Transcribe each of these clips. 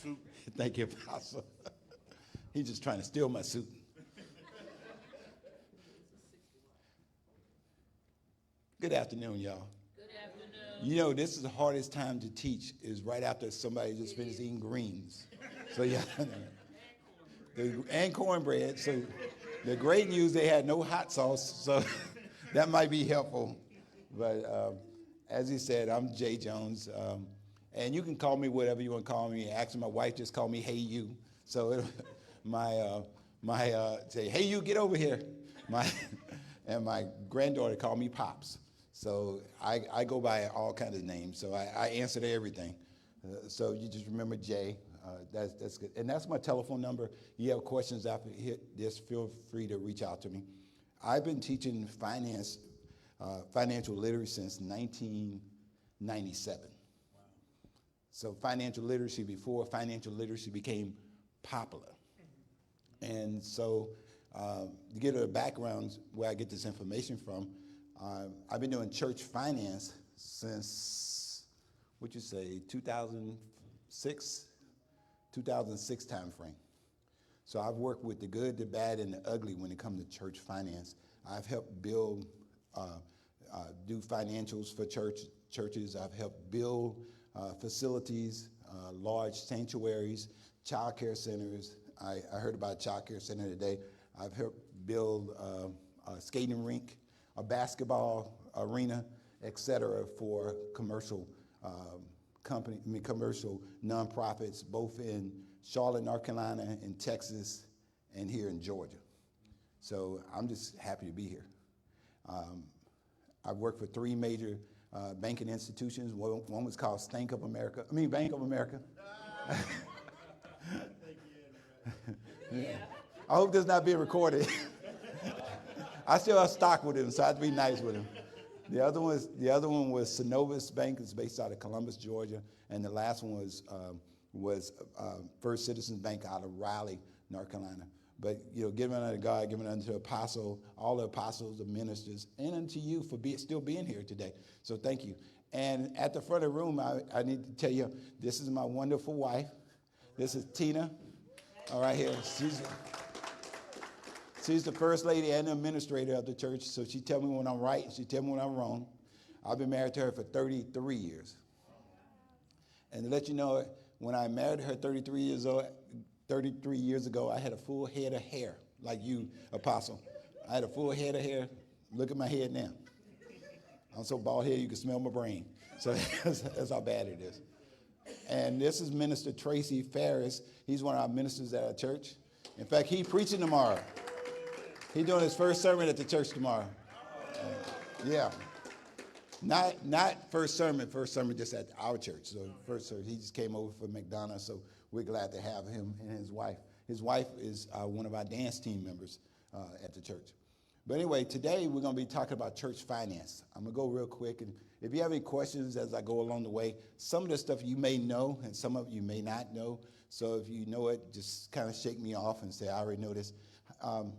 suit. Thank you, Apostle. He's just trying to steal my suit. Good afternoon, y'all. Good afternoon. You know, this is the hardest time to teach is right after somebody just finished eating greens. So yeah, and cornbread. So the great news, they had no hot sauce, so that might be helpful. But as he said, I'm Jay Jones, and you can call me whatever you want to call me. Actually, my wife just called me Hey You. So say Hey You, get over here. And my granddaughter called me Pops. So I go by all kinds of names. So I answer to everything. So you just remember Jay. That's good. And that's my telephone number. You have questions after hit this, feel free to reach out to me. I've been teaching financial literacy since 1997. Wow. So financial literacy before financial literacy became popular. And so to get a background where I get this information from, I've been doing church finance since, 2006 time frame. So I've worked with the good, the bad, and the ugly when it comes to church finance. I've helped build, do financials for churches. I've helped build facilities, large sanctuaries, child care centers. I heard about a child care center today. I've helped build a skating rink, a basketball arena, et cetera, for commercial commercial nonprofits, both in Charlotte, North Carolina, in Texas, and here in Georgia. So I'm just happy to be here. I've worked for three major banking institutions. One was called Bank of America. Yeah. I hope this is not being recorded. I still have stock with him, so I have to be nice with him. The other one was Synovus Bank. It's based out of Columbus, Georgia, and the last one was First Citizens Bank out of Raleigh, North Carolina. But giving unto God, giving unto the apostle, all the apostles, the ministers, and unto you for still being here today. So thank you. And at the front of the room, I need to tell you, this is my wonderful wife. This is Tina. All right here. She's the first lady and the administrator of the church, so she tell me when I'm right, and she tell me when I'm wrong. I've been married to her for 33 years. And to let you know, when I married her 33 years ago, I had a full head of hair, like you, Apostle. I had a full head of hair. Look at my head now. I'm so bald headed you can smell my brain. So that's how bad it is. And this is Minister Tracy Ferris. He's one of our ministers at our church. In fact, he's preaching tomorrow. He's doing his first sermon at the church tomorrow. Yeah. Not first sermon just at our church. So first service, he just came over from McDonough, so we're glad to have him and his wife. His wife is one of our dance team members at the church. But anyway, today we're going to be talking about church finance. I'm going to go real quick, and if you have any questions as I go along the way, some of the stuff you may know and some of you may not know. So if you know it, just kind of shake me off and say, I already know this.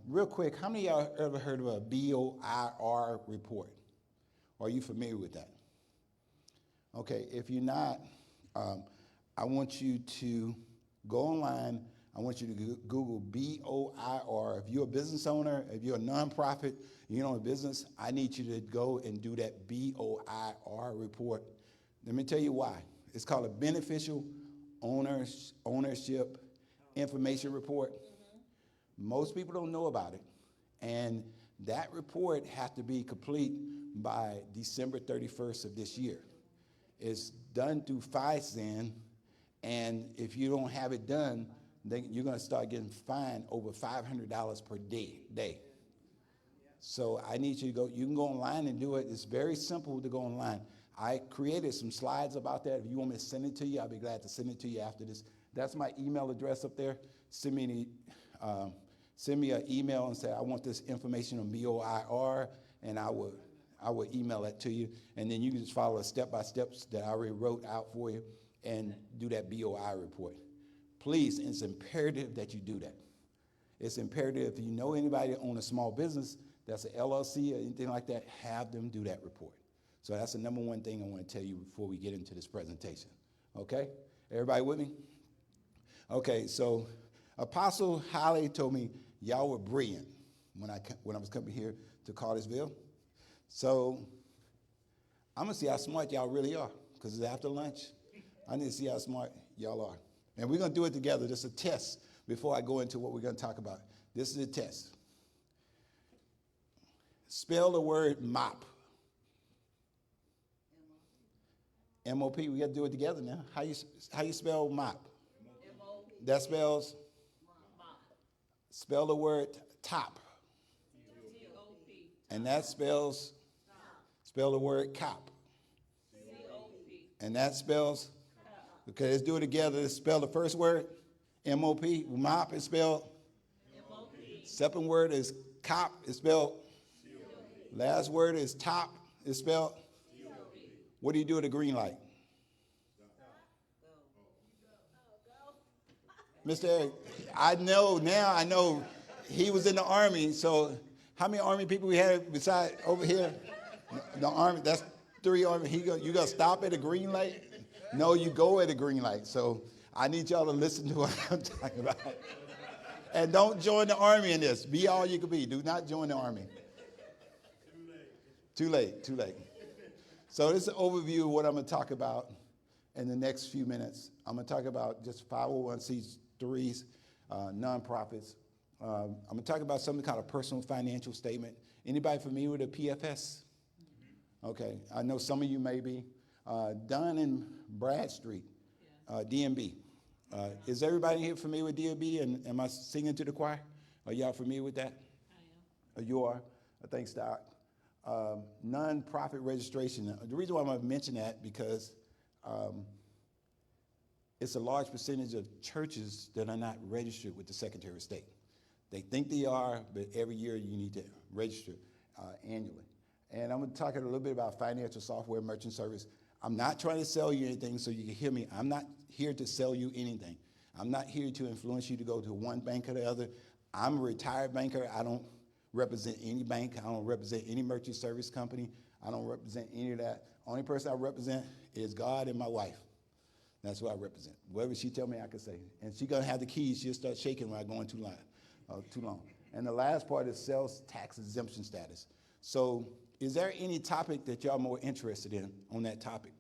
Real quick, how many of y'all ever heard of a BOIR report? Are you familiar with that? Okay, if you're not, I want you to go online. I want you to Google BOIR. If you're a business owner, if you're a nonprofit, you know a business, I need you to go and do that BOIR report. Let me tell you why. It's called a Beneficial Ownership Information Report. Most people don't know about it. And that report has to be complete by December 31st of this year. It's done through FISAN, and if you don't have it done, then you're going to start getting fined over $500 per day. So I need you to go. You can go online and do it. It's very simple to go online. I created some slides about that. If you want me to send it to you, I'll be glad to send it to you after this. That's my email address up there. Send me an email and say, I want this information on BOIR, and I will email it to you. And then you can just follow the step-by-step that I already wrote out for you and do that BOI report. Please, it's imperative that you do that. It's imperative if you know anybody that owns a small business that's an LLC or anything like that, have them do that report. So that's the number one thing I want to tell you before we get into this presentation. Okay? Everybody with me? Okay, so Apostle Holly told me y'all were brilliant when I was coming here to Cartersville. So I'm going to see how smart y'all really are, because it's after lunch. I need to see how smart y'all are. And we're going to do it together. This is a test before I go into what we're going to talk about. This is a test. Spell the word mop. M-O-P. We got to do it together now. How you spell mop? M-O-P. That spells? Mop. Spell the word top. T-O-P. And that spells? Spell the word cop. C-O-P. And that spells? Okay, let's do it together. Let's spell the first word. M-O-P. Mop is spelled? M-O-P. Second word is cop. It's spelled? C-O-P. Last word is top. It's spelled? C-O-P. What do you do at a green light? Mr. Eric, I know he was in the Army, so how many Army people we have beside over here? The Army, that's 3 Army. You got to stop at a green light? No, you go at a green light. So I need y'all to listen to what I'm talking about. And don't join the Army in this. Be all you can be. Do not join the Army. Too late. So this is an overview of what I'm going to talk about in the next few minutes. I'm going to talk about just 501c3s, nonprofits. I'm going to talk about some kind of personal financial statement. Anybody familiar with a PFS? Okay, I know some of you may be. Dunn and Bradstreet, DMB. Is everybody here familiar with DMB? And am I singing to the choir? Are y'all familiar with that? I am. You are? Thanks, Doc. Non-profit registration. The reason why I'm going to mention that because it's a large percentage of churches that are not registered with the Secretary of State. They think they are, but every year you need to register annually. And I'm going to talk a little bit about financial software merchant service. I'm not trying to sell you anything, so you can hear me. I'm not here to sell you anything. I'm not here to influence you to go to one bank or the other. I'm a retired banker. I don't represent any bank. I don't represent any merchant service company. I don't represent any of that. Only person I represent is God and my wife. That's what I represent. Whatever she tell me, I can say. And she's going to have the keys. She'll start shaking when I go in too long. And the last part is sales tax exemption status. So is there any topic that y'all more interested in on that topic?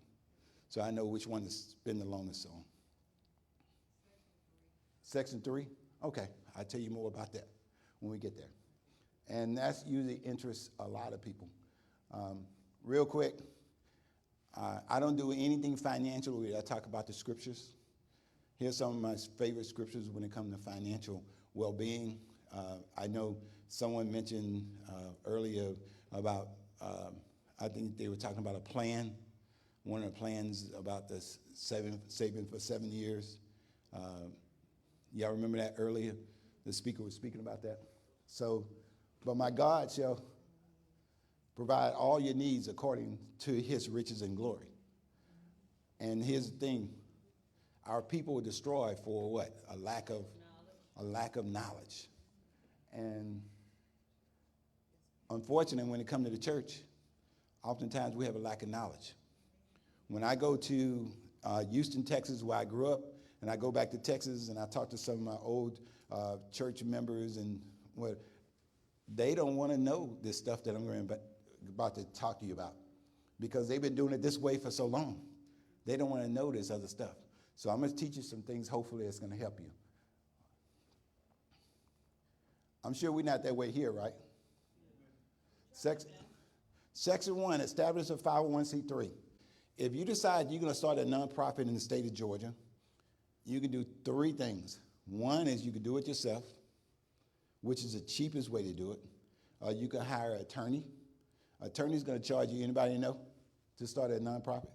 So I know which one to spend the longest on. Section 3? Okay, I'll tell you more about that when we get there. And that's usually interests a lot of people. Real quick, I don't do anything financial. I talk about the scriptures. Here's some of my favorite scriptures when it comes to financial well-being. I know someone mentioned earlier about, I think they were talking about a plan. One of the plans about the saving for 7 years. Y'all remember that earlier? The speaker was speaking about that. So, but my God shall provide all your needs according to his riches and glory. And here's the thing. Our people were destroyed for what? A lack of knowledge. And unfortunately, when it comes to the church, oftentimes we have a lack of knowledge. When I go to Houston, Texas, where I grew up, and I go back to Texas and I talk to some of my old church members, and what they don't want to know this stuff that I'm about to talk to you about, because they've been doing it this way for so long. They don't want to know this other stuff. So I'm going to teach you some things, hopefully it's going to help you. I'm sure we're not that way here, right? Section 1, establish a 501c3. If you decide you're going to start a nonprofit in the state of Georgia, you can do 3 things. One is you can do it yourself, which is the cheapest way to do it. You can hire an attorney. Attorney's going to charge you, anybody know, to start a nonprofit?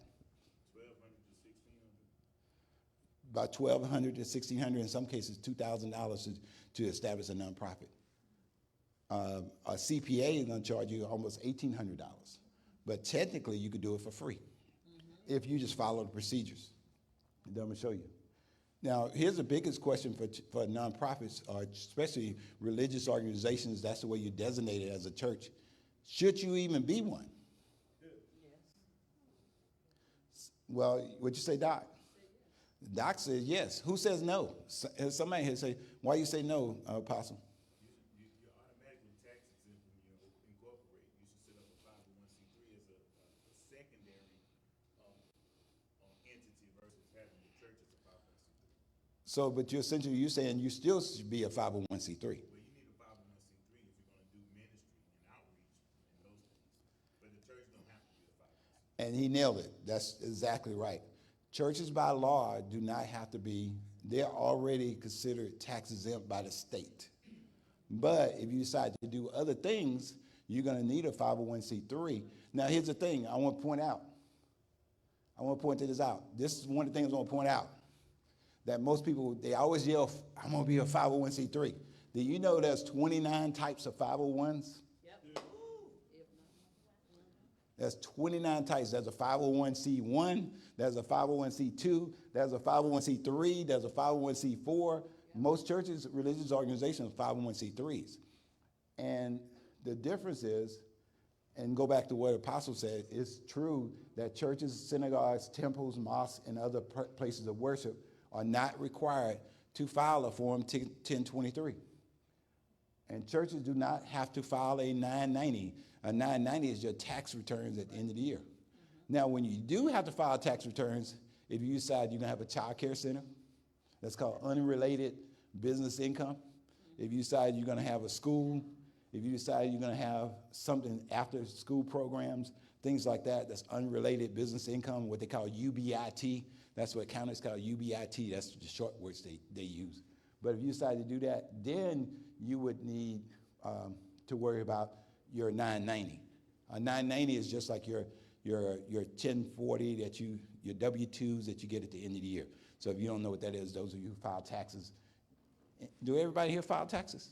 About $1,200 to $1,600, in some cases $2,000 to establish a nonprofit. A CPA is going to charge you almost $1,800, but technically you could do it for free if you just follow the procedures. I'm going to show you. Now, here's the biggest question for nonprofits, or especially religious organizations. That's the way you designate it as a church. Should you even be one? Yes. Well, what'd you say, Doc? Doc says yes. Who says no? Somebody here say, why you say no, Apostle? You're automatically tax exempt when you incorporate. You should set up a 501c3 as a secondary entity versus having the church as a 501c3. So, but you're saying you still should be a 501c3. Well, you need a 501c3 if you're going to do ministry and outreach and those things. But the church don't have to be a 501c3. And he nailed it. That's exactly right. Churches by law do not have to be, they're already considered tax exempt by the state. But if you decide to do other things, you're going to need a 501c3. Now, here's the thing I want to point out. I want to point this out. This is one of the things I want to point out. That most people, they always yell, I'm going to be a 501c3. Do you know there's 29 types of 501s? Yep. There's 29 types. There's a 501c1, there's a 501c2, there's a 501c3, there's a 501c4. Most churches, religious organizations, 501c3s. And the difference is, and go back to what Apostle said, it's true that churches, synagogues, temples, mosques, and other places of worship are not required to file a Form 1023. And churches do not have to file a 990. A 990 is your tax returns at the end of the year. Now, when you do have to file tax returns, if you decide you're going to have a child care center, that's called unrelated business income. If you decide you're going to have a school, if you decide you're going to have something after school programs, things like that, that's unrelated business income, what they call UBIT. That's what accountants call UBIT. That's the short words they use. But if you decide to do that, then you would need to worry about your 990. A 990 is just like your 1040 that your W-2s that you get at the end of the year. So if you don't know what that is, those of you who file taxes, do everybody here file taxes?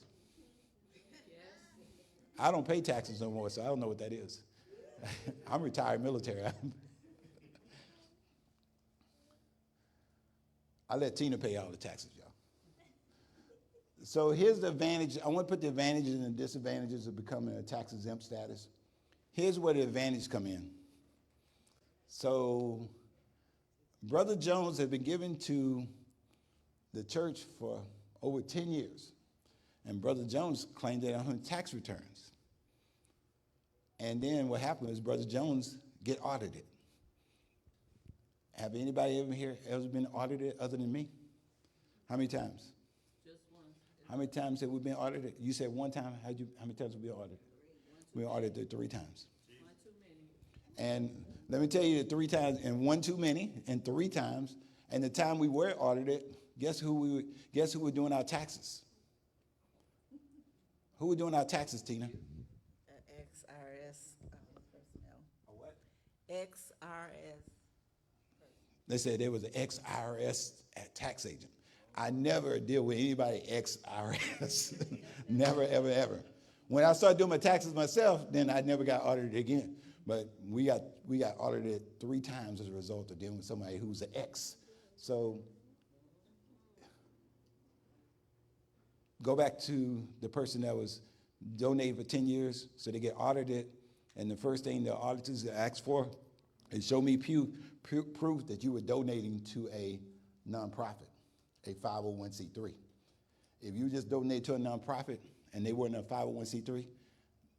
Yes. I don't pay taxes no more, so I don't know what that is. I'm retired military. I let Tina pay all the taxes, y'all. So here's the advantage. I want to put the advantages and the disadvantages of becoming a tax exempt status. Here's where the advantages come in. So Brother Jones had been given to the church for over 10 years. And Brother Jones claimed it on his tax returns. And then what happened is Brother Jones get audited. Have anybody ever been audited other than me? How many times? Just one. How many times have we been audited? You said one time. How many times have we been audited? We were audited 3 times. One too many. And let me tell you that 3 times, and 1 too many, and 3 times. And the time we were audited, guess who were doing our taxes? Who were doing our taxes, Tina? XRS personnel. A what? XRS. They said there was an ex-IRS tax agent. I never deal with anybody ex-IRS. Never, ever, ever. When I started doing my taxes myself, then I never got audited again. But we got audited 3 times as a result of dealing with somebody who's an ex. So go back to the person that was donated for 10 years, so they get audited, and the first thing the auditors ask for is show me proof that you were donating to a nonprofit, a 501c3. If you just donate to a nonprofit and they weren't a 501c3,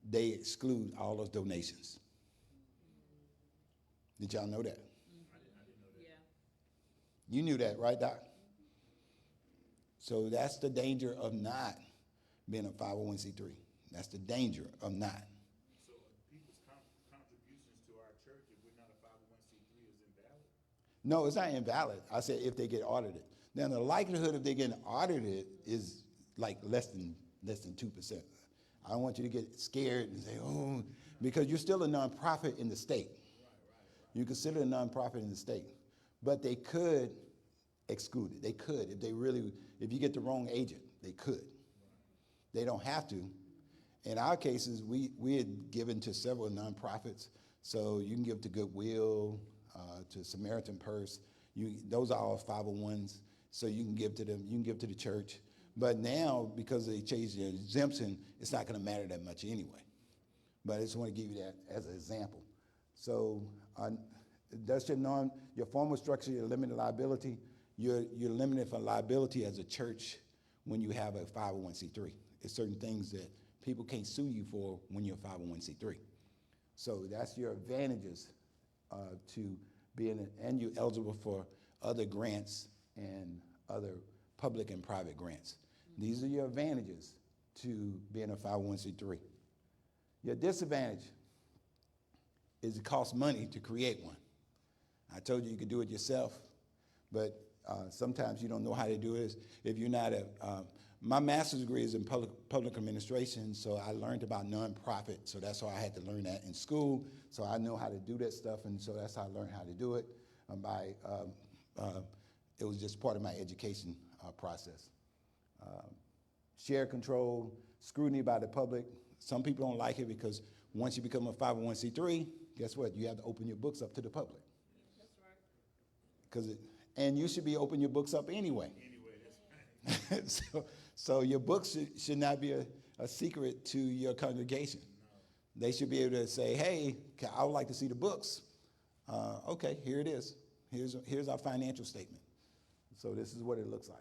they exclude all those donations. Did y'all know that? I didn't know that. Yeah. You knew that, right, Doc? So that's the danger of not being a 501c3. That's the danger of not. So people's contributions to our church, if we're not a 501c3, is invalid? No, it's not invalid. I said if they get audited. Now the likelihood of they getting audited is like less than 2%. I don't want you to get scared and say, oh, because you're still a nonprofit in the state. You consider a nonprofit in the state. But they could exclude it. They could. If you get the wrong agent, they could. They don't have to. In our cases, we had given to several nonprofits. So you can give to Goodwill, to Samaritan Purse. Those are all 501s. So you can give to them. You can give to the church. But now, because they changed the exemption, it's not going to matter that much anyway. But I just want to give you that as an example. So does your formal structure, your limited liability, you're limited for liability as a church when you have a 501c3. It's certain things that people can't sue you for when you're a 501c3. So that's your advantages to being, and you're eligible for other grants and other public and private grants. These are your advantages to being a 501c3. Your disadvantage is it costs money to create one. I told you you could do it yourself, but sometimes you don't know how to do it. If you're not my master's degree is in public administration, so I learned about nonprofit, so that's why I had to learn that in school, so I know how to do that stuff, and so that's how I learned how to do it. It was just part of my education process. Share control, scrutiny by the public. Some people don't like it because once you become a 501c3, guess what? You have to open your books up to the public. That's right. And you should be opening your books up anyway. That's right. So your books should not be a secret to your congregation. No. They should be able to say, hey, I would like to see the books. Okay, here it is. Here's our financial statement. So this is what it looks like.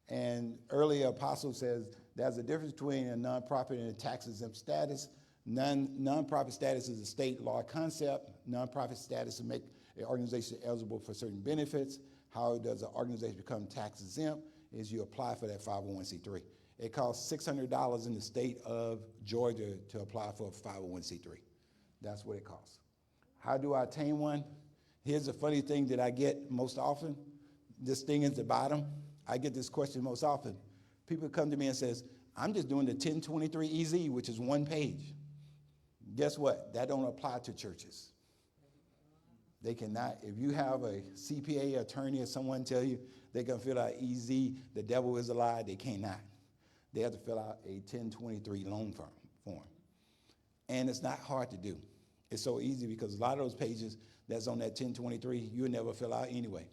And earlier, Apostle says there's a difference between a nonprofit and a tax-exempt status. Nonprofit status is a state law concept. Nonprofit status to make an organization eligible for certain benefits. How does an organization become tax-exempt? Is you apply for that 501c3. It costs $600 in the state of Georgia to apply for a 501c3. That's what it costs. How do I attain one? Here's a funny thing that I get most often. This thing is the bottom. I get this question most often. People come to me and says, I'm just doing the 1023 EZ, which is one page. Guess what? That don't apply to churches. They cannot. If you have a CPA attorney or someone tell you they can fill out EZ, the devil is a lie, they cannot. They have to fill out a 1023 loan form. And it's not hard to do. It's so easy because a lot of those pages that's on that 1023, you'll never fill out anyway.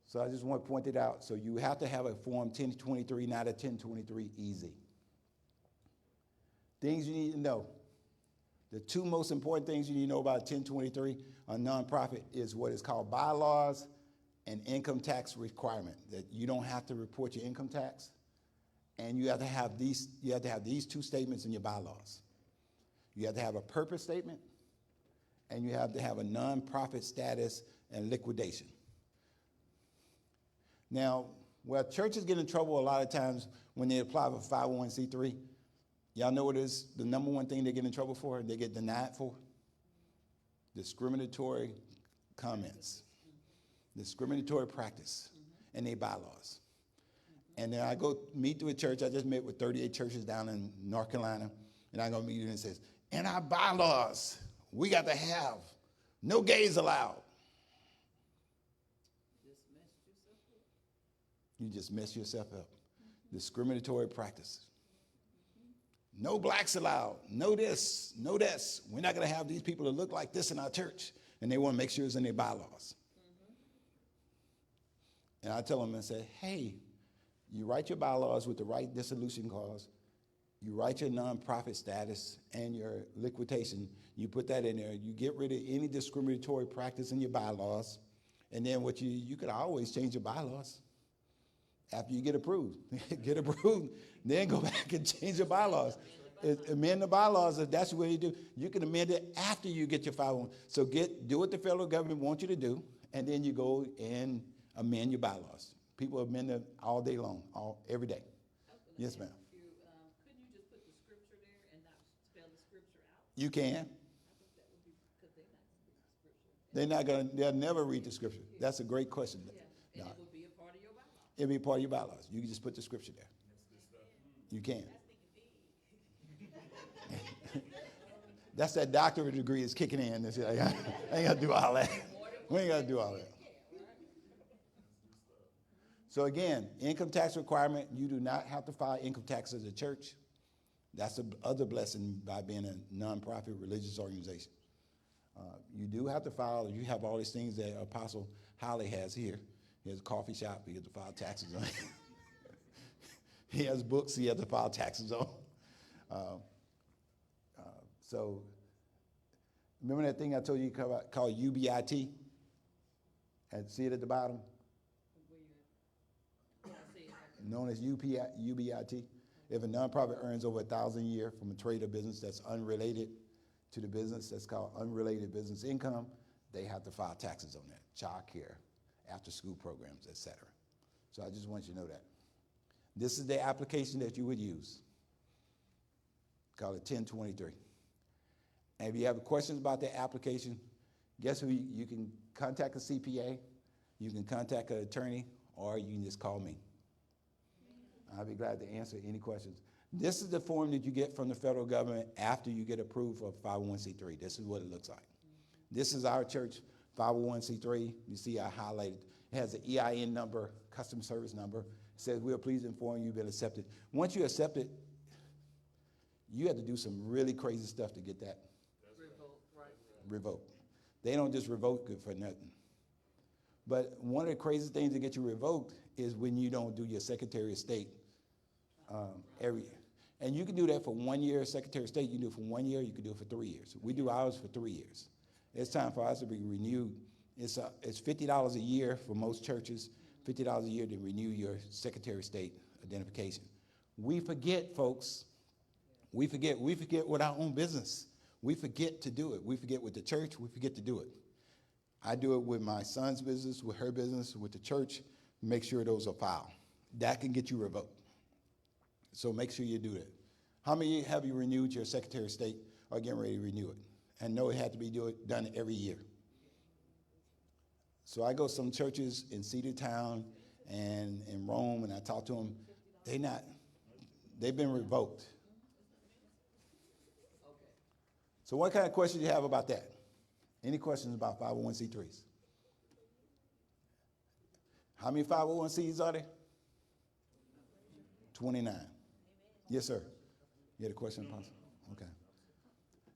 So I just want to point it out. So you have to have a form 1023, not a 1023 EZ. Things you need to know. The two most important things you need to know about 1023 on nonprofit is what is called bylaws and income tax requirement, that you don't have to report your income tax, and you have to have these two statements in your bylaws. You have to have a purpose statement, and you have to have a nonprofit status and liquidation. Now, where churches get in trouble a lot of times when they apply for 501c3, y'all know what is the number one thing they get in trouble for, they get denied for? Discriminatory comments, discriminatory practice, and their bylaws. And then I go meet with a church. I just met with 38 churches down in North Carolina, and I go meet and it says, in our bylaws, we got to have no gays allowed. You just mess yourself up. Discriminatory practices. No blacks allowed. No this, no this. We're not going to have these people that look like this in our church. And they want to make sure it's in their bylaws. And I tell them and say, hey, you write your bylaws with the right dissolution clause. You write your nonprofit status and your liquidation. You put that in there. You get rid of any discriminatory practice in your bylaws. And then what you could always change your bylaws after you get approved. Get approved, then go back and change your bylaws. Amend the bylaws if that's what you do. You can amend it after you get your 501. So do what the federal government wants you to do, and then you go and amend your bylaws. People amend them all day long, every day. Yes, ma'am. Couldn't you just put the scripture there and not spell the scripture out? You can. I think that would be because they're not going to read the scripture. They'll never read the scripture. That's a great question. Yeah, and it would be a part of your bylaw. It'll be part of your bylaws. You can just put the scripture there. You can. That's that doctorate degree is kicking in. I ain't got to do all that. We ain't got to do all that. So again, income tax requirement, you do not have to file income tax as a church. That's the other blessing by being a nonprofit religious organization. You do have to file, you have all these things that Apostle Holly has here. He has a coffee shop, he has to file taxes on. He has books he has to file taxes on. So Remember that thing I told you called UBIT? And see it at the bottom? Where I see it. Known as UBIT. If a nonprofit earns over $1,000 a year from a trade or business that's unrelated to the business, that's called unrelated business income, they have to file taxes on that. Child care, after school programs, etc. So I just want you to know that. This is the application that you would use. Call it 1023. And if you have questions about the application, guess who you can contact a CPA, you can contact an attorney, or you can just call me. I'll be glad to answer any questions. This is the form that you get from the federal government after you get approved for 501c3. This is what it looks like. This is our church 501c3. You see I highlighted. It has an EIN number, customer service number. It says, we are pleased to inform you you've been accepted. Once you accept it, you have to do some really crazy stuff to get that revoked. They don't just revoke it for nothing. But one of the crazy things that get you revoked is when you don't do your Secretary of State every year. And you can do that for 1 year, Secretary of State, you can do it for 1 year, you can do it for 3 years. We do ours for 3 years. It's time for us to be renewed. It's $50 a year for most churches, $50 a year to renew your Secretary of State identification. We forget, folks. We forget with our own business. We forget to do it. We forget with the church, we forget to do it. I do it with my son's business, with her business, with the church, make sure those are filed. That can get you revoked. So make sure you do that. How many have you renewed your Secretary of State or getting ready to renew it? And know it had to be done every year. So I go to some churches in Cedartown and in Rome, and I talk to them. They've been revoked. So what kind of questions do you have about that? Any questions about 501c3s? How many 501c's are there? 29. Yes, sir. You had a question, Apostle? Okay.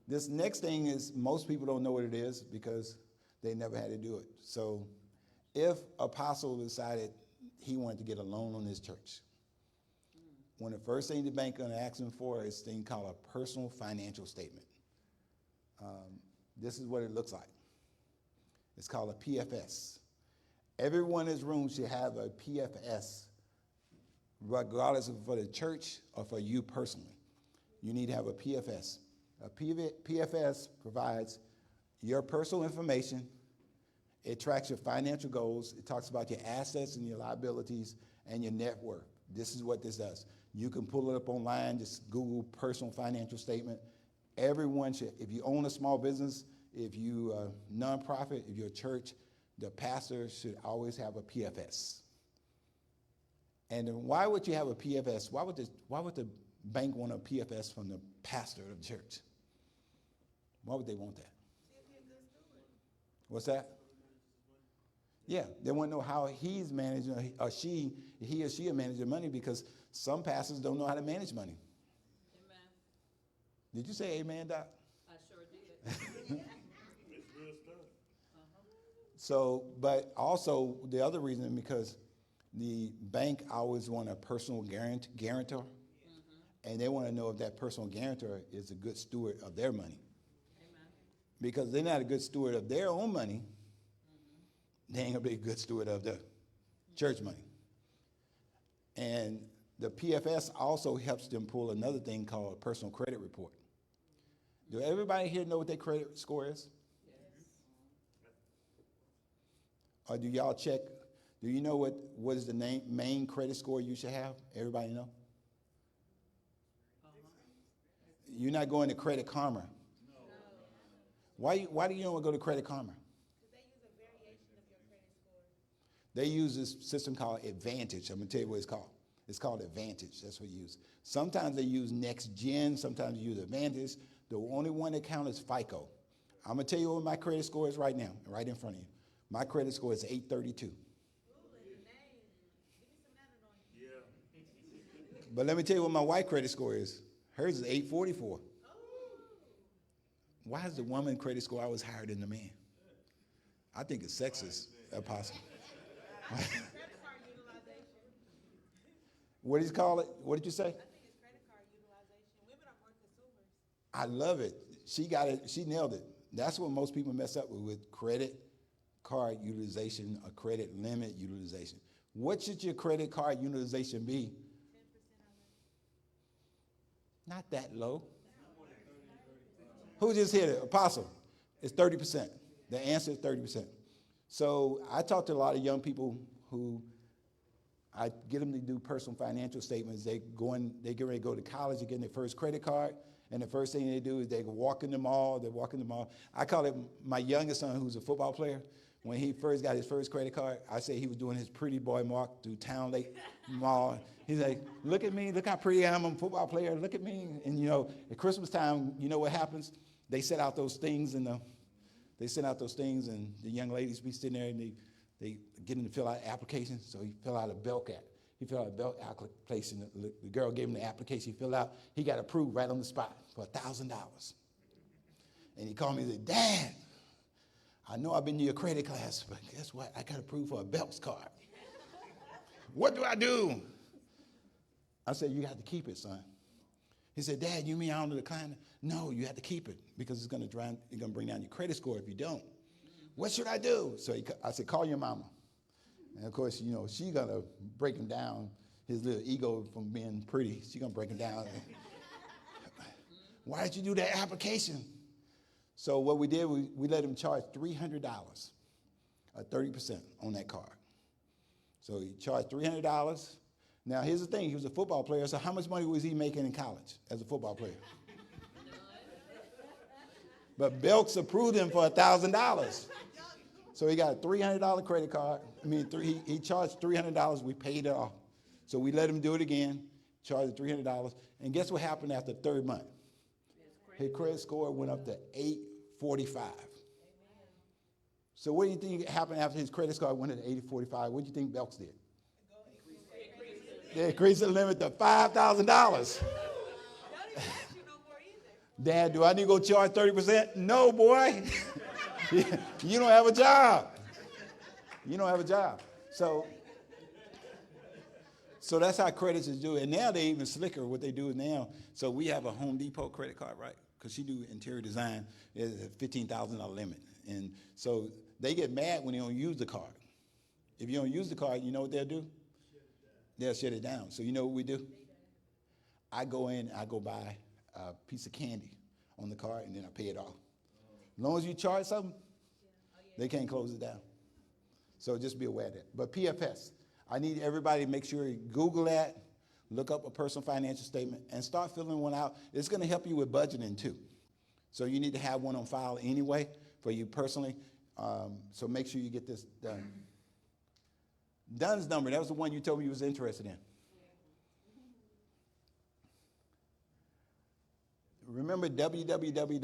This next thing is most people don't know what it is because they never had to do it. So if Apostle decided he wanted to get a loan on his church, one of the first things the bank going to ask him for is a thing called a personal financial statement. This is what it looks like. It's called a PFS. Everyone in this room should have a PFS, regardless of for the church or for you personally. You need to have a PFS. A PFS provides your personal information. It tracks your financial goals. It talks about your assets and your liabilities and your net worth. This is what this does. You can pull it up online. Just Google personal financial statement. Everyone should, if you own a small business, if you a nonprofit, if you're a church, the pastor should always have a PFS. And why would you have a PFS? Why would the bank want a PFS from the pastor of the church? Why would they want that? What's that? Yeah, they want to know how he's managing, or he or she are managing money, because some pastors don't know how to manage money. Amen. Did you say amen, Doc? I sure did. It's real stuff. So, but also the other reason, because the bank always want a personal guarantor, and they want to know if that personal guarantor is a good steward of their money. Amen. Because they're not a good steward of their own money, they ain't gonna be a good steward of the church money. And the PFS also helps them pull another thing called a personal credit report. Do everybody here know what their credit score is? Yes. Or do y'all check? Do you know what is the main credit score you should have? Everybody know? You're not going to Credit Karma. No. Why do you don't want to go to Credit Karma? They use this system called Advantage. I'm going to tell you what it's called. It's called Advantage. That's what you use. Sometimes they use Next Gen. Sometimes you use Advantage. The only one that counts is FICO. I'm going to tell you what my credit score is right now, right in front of you. My credit score is 832. Yeah. But let me tell you what my wife credit score is. Hers is 844. Why is the woman credit score always higher than the man? I think it's sexist, Apostle. What did you call it? What did you say? I think it's credit card utilization. Women are more consumers. I love it. She got it. She nailed it. that's what most people mess up with credit card utilization or credit limit utilization. What should your credit card utilization be? 10%. Not that low. Who just hit it? Apostle. It's 30%. The answer is 30%. So I talk to a lot of young people who I get them to do personal financial statements. They get ready to go to college, they're getting their first credit card, and the first thing they do is they walk in the mall. They're walking the mall. I call it my youngest son, who's a football player. When he first got his first credit card, I say he was doing his pretty boy walk through Town Lake Mall. He's like, look at me, look how pretty I am, I'm a football player, look at me. And at Christmas time, you know what happens? They set out those things and the young ladies be sitting there and they get him to fill out applications. So he filled out a Belk app. He filled out a Belk application. The girl gave him the application he filled out. He got approved right on the spot for $1,000. And he called me and said, Dad, I know I've been to your credit class, but guess what? I got approved for a Belk's card. What do I do? I said, you have to keep it, son. He said, Dad, you mean I don't decline it? No, you have to keep it because it's going to bring down your credit score if you don't. What should I do? So I said, call your mama. And of course, she's going to break him down, his little ego from being pretty. She's going to break him down. Why did you do that application? So what we did, we let him charge $300, 30% on that card. So he charged $300. Now, here's the thing. He was a football player, so how much money was he making in college as a football player? But Belks approved him for $1,000. So he got a $300 credit card. He charged $300. We paid it off. So we let him do it again, charged $300. And guess what happened after the third month? His credit score went up to 845. So what do you think happened after his credit score went to 845? What do you think Belks did? They increased the limit to $5,000. Dad, do I need to go charge 30%? No, boy. You don't have a job. You don't have a job. So that's how credits is doing. And now they even slicker what they do now. So we have a Home Depot credit card, right? Because she do interior design. There's a $15,000 limit. And so they get mad when they don't use the card. If you don't use the card, you know what they'll do? They'll shut it down. So you know what we do? I go buy a piece of candy on the card, and then I pay it off. As long as you charge something, they can't close it down. So just be aware of that. But PFS, I need everybody to make sure you Google that, look up a personal financial statement, and start filling one out. It's going to help you with budgeting, too. So you need to have one on file anyway for you personally. So make sure you get this done. Dunn's number, that was the one you told me you was interested in. Remember www.dmb.com.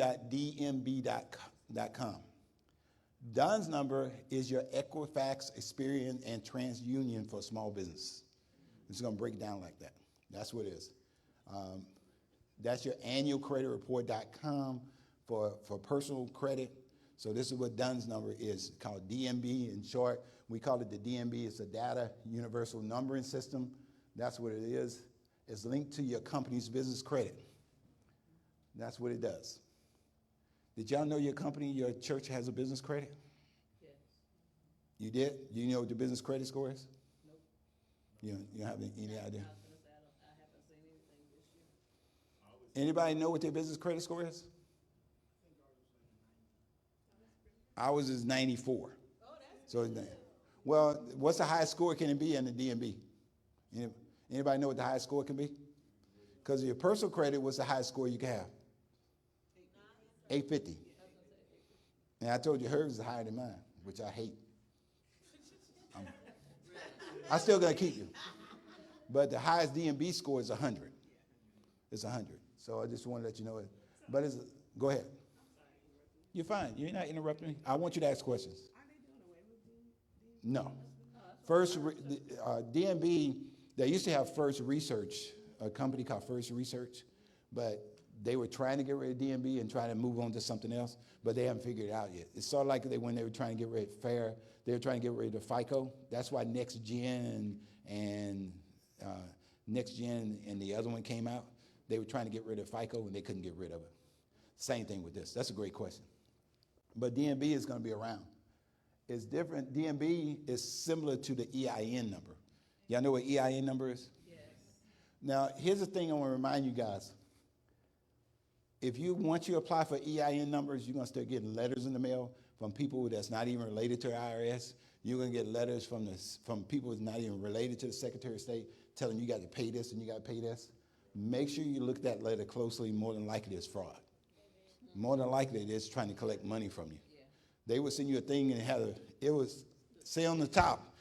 Dunn's number is your Equifax, Experian, and TransUnion for small business. It's going to break it down like that. That's what it is. That's your annualcreditreport.com for personal credit. So this is what Dunn's number is, called DMB in short. We call it the DMB. It's a data universal numbering system. That's what it is. It's linked to your company's business credit. That's what it does. Did y'all know your company, your church has a business credit? Yes. You did? You know what the business credit score is? Nope. You don't have any idea? I haven't seen anything this year. Anybody know what their business credit score is? Ours is 94. Oh, that's So, well, what's the highest score can it be in the DMB? Anybody know what the highest score can be? Because your personal credit, what's the highest score you can have? 850. And I told you hers is higher than mine, which I hate. I still got to keep you. But the highest DMB score is 100. It's 100. So I just want to let you know it. But go ahead. You're fine. You're not interrupting me. I want you to ask questions. No. First, DMB, they used to have First Research, a company called First Research, but they were trying to get rid of DMB and trying to move on to something else, but they haven't figured it out yet. It's sort of like when they were trying to get rid of FAIR, they were trying to get rid of FICO. That's why Next Gen and the other one came out. They were trying to get rid of FICO, and they couldn't get rid of it. Same thing with this. That's a great question. but DMB is going to be around. It's different. DMB is similar to the EIN number. Y'all know what EIN number is? Yes. Now, here's the thing I want to remind you guys. Once you apply for EIN numbers, you're going to start getting letters in the mail from people that's not even related to the IRS. You're going to get letters from people that's not even related to the Secretary of State telling you got to pay this and you got to pay this. Make sure you look at that letter closely. More than likely it's fraud. More than likely it's trying to collect money from you. Yeah. They would send you a thing and it was say on the top,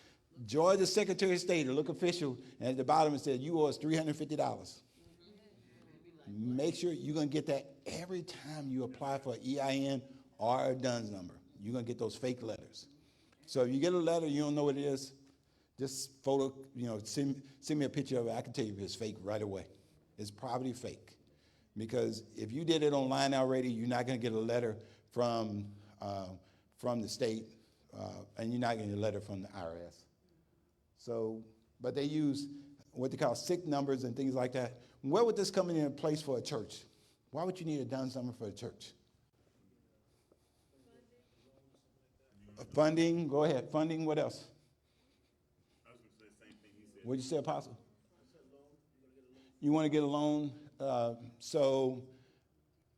Georgia Secretary of State, a look official, and at the bottom it said you owe us $350. Make sure you're going to get that every time you apply for an EIN or a DUNS number. You're going to get those fake letters. So if you get a letter, you don't know what it is, just send me a picture of it. I can tell you if it's fake right away. It's probably fake. Because if you did it online already, you're not going to get a letter from the state, and you're not going to get a letter from the IRS. So, but they use what they call SIC numbers and things like that. Where would this come into place for a church? Why would you need a DUNS number for a church? Funding, go ahead. Funding, what else? I was going to say the same thing he said. What'd you say, Apostle? You want to get a loan? So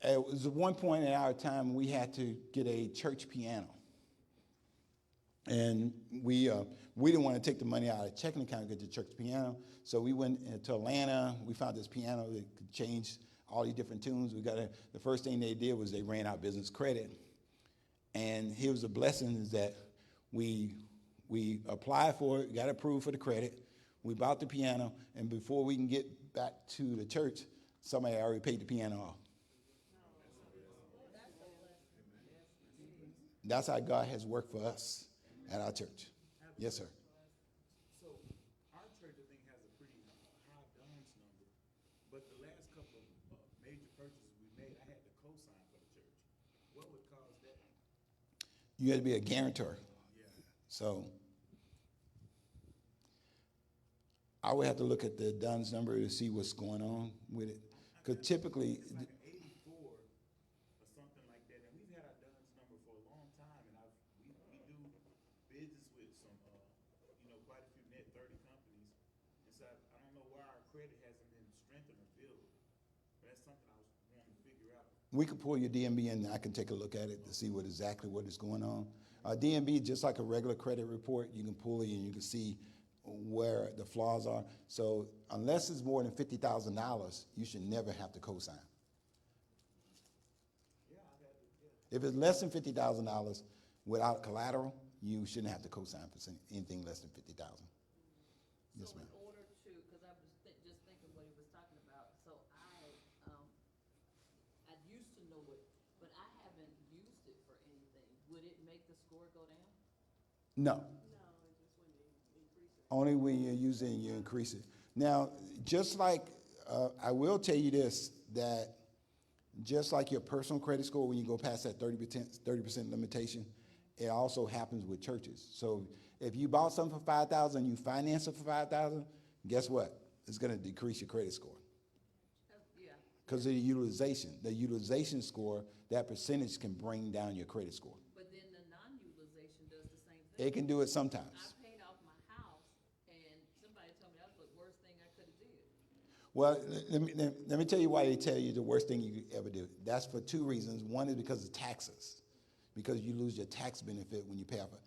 it was at one point in our time we had to get a church piano. And we didn't want to take the money out of the checking account to get the church piano. So we went to Atlanta. We found this piano that could change all these different tunes. The first thing they did was they ran out business credit. And here was the blessing is that we applied for it, got approved for the credit. We bought the piano, and before we can get back to the church, somebody already paid the piano off. That's how God has worked for us at our church. Yes, sir. So our church, I think, has a pretty high DUNS number, but the last couple of major purchases we made, I had to co-sign for the church. What would cause that? You had to be a guarantor. Yeah. So I would have to look at the DUNS number to see what's going on with it. Because typically, It's like an 84 or something like that, and we've had our DUNS number for a long time, and we do business with some, quite a few net 30 companies, and so I don't know why our credit hasn't been strengthened or built, but that's something I was wanting to figure out. we could pull your DMB in, and I can take a look at it to see exactly what is going on. DMB, just like a regular credit report, you can pull it and you can see where the flaws are. So unless it's more than $50,000, you should never have to co-sign. If it's less than $50,000 without collateral, you shouldn't have to co-sign for anything less than $50,000. Yes, So ma'am. in order to, because I was just thinking what he was talking about, so I used to know it, but I haven't used it for anything. Would it make the score go down? No. Only when you use it and you increase it. Now, just like, I will tell you this, that just like your personal credit score, when you go past that 30% limitation, it also happens with churches. So if you bought something for $5,000 and you finance it for $5,000, guess what? It's going to decrease your credit score Yeah. because of the utilization. The utilization score, that percentage can bring down your credit score. But then the non-utilization does the same thing. It can do it sometimes. I paid off my house, and somebody told me that was the worst thing I could have did. Well, let me tell you why they tell you the worst thing you could ever do. That's for two reasons. One is because of taxes, because you lose your tax benefit when you pay off it.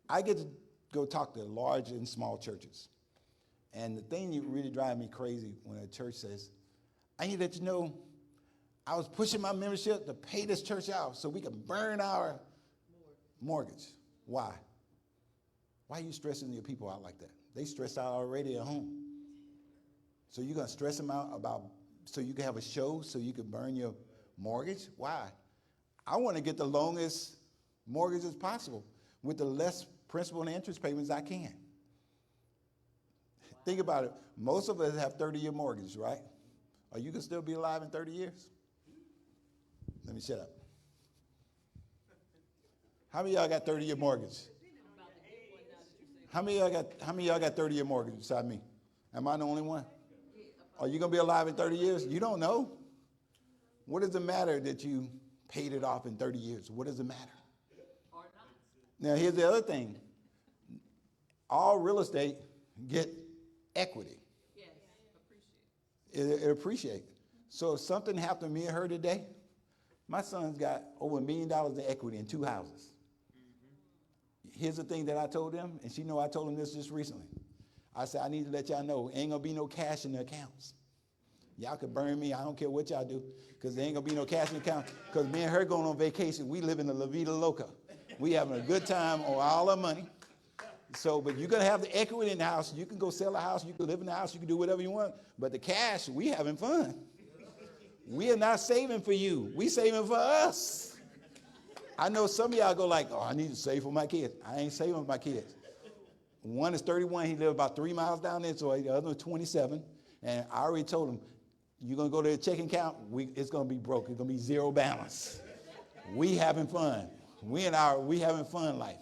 I get to go talk to large and small churches. And the thing that really drives me crazy when a church says, I need to let you know I was pushing my membership to pay this church out so we can burn our mortgage. Why? Why are you stressing your people out like that? They stressed out already at home. So you're going to stress them out so you can have a show so you can burn your mortgage? Why? I want to get the longest mortgage as possible with the less principal and interest payments I can. Think about it. Most of us have 30-year mortgages, right? Or you can still be alive in 30 years? Let me shut up. How many of y'all got 30-year mortgage? How many of y'all got 30-year mortgage beside me? Am I the only one? Are you going to be alive in 30 years? You don't know. What does it matter that you paid it off in 30 years. What does it matter? Or not. Now, here's the other thing. All real estate get equity. Yes, appreciate. It appreciates. So if something happened to me and her today, my son's got over $1 million in equity in 2 houses. Here's the thing that I told them, and she know I told them this just recently. I said, I need to let y'all know, ain't gonna be no cash in the accounts. Y'all can burn me, I don't care what y'all do, because there ain't gonna be no cash in the account. Because me and her going on vacation, we live in the La Vida Loca. We having a good time on all our money. So, but you're gonna have the equity in the house. You can go sell the house, you can live in the house, you can do whatever you want. But the cash, we having fun. We are not saving for you. We saving for us. I know some of y'all go like, oh, I need to save for my kids. I ain't saving for my kids. One is 31. He lived about 3 miles down there. So the other is 27. And I already told him, you're going to go to the checking account. It's going to be broke. It's going to be zero balance. We having fun. We having fun life.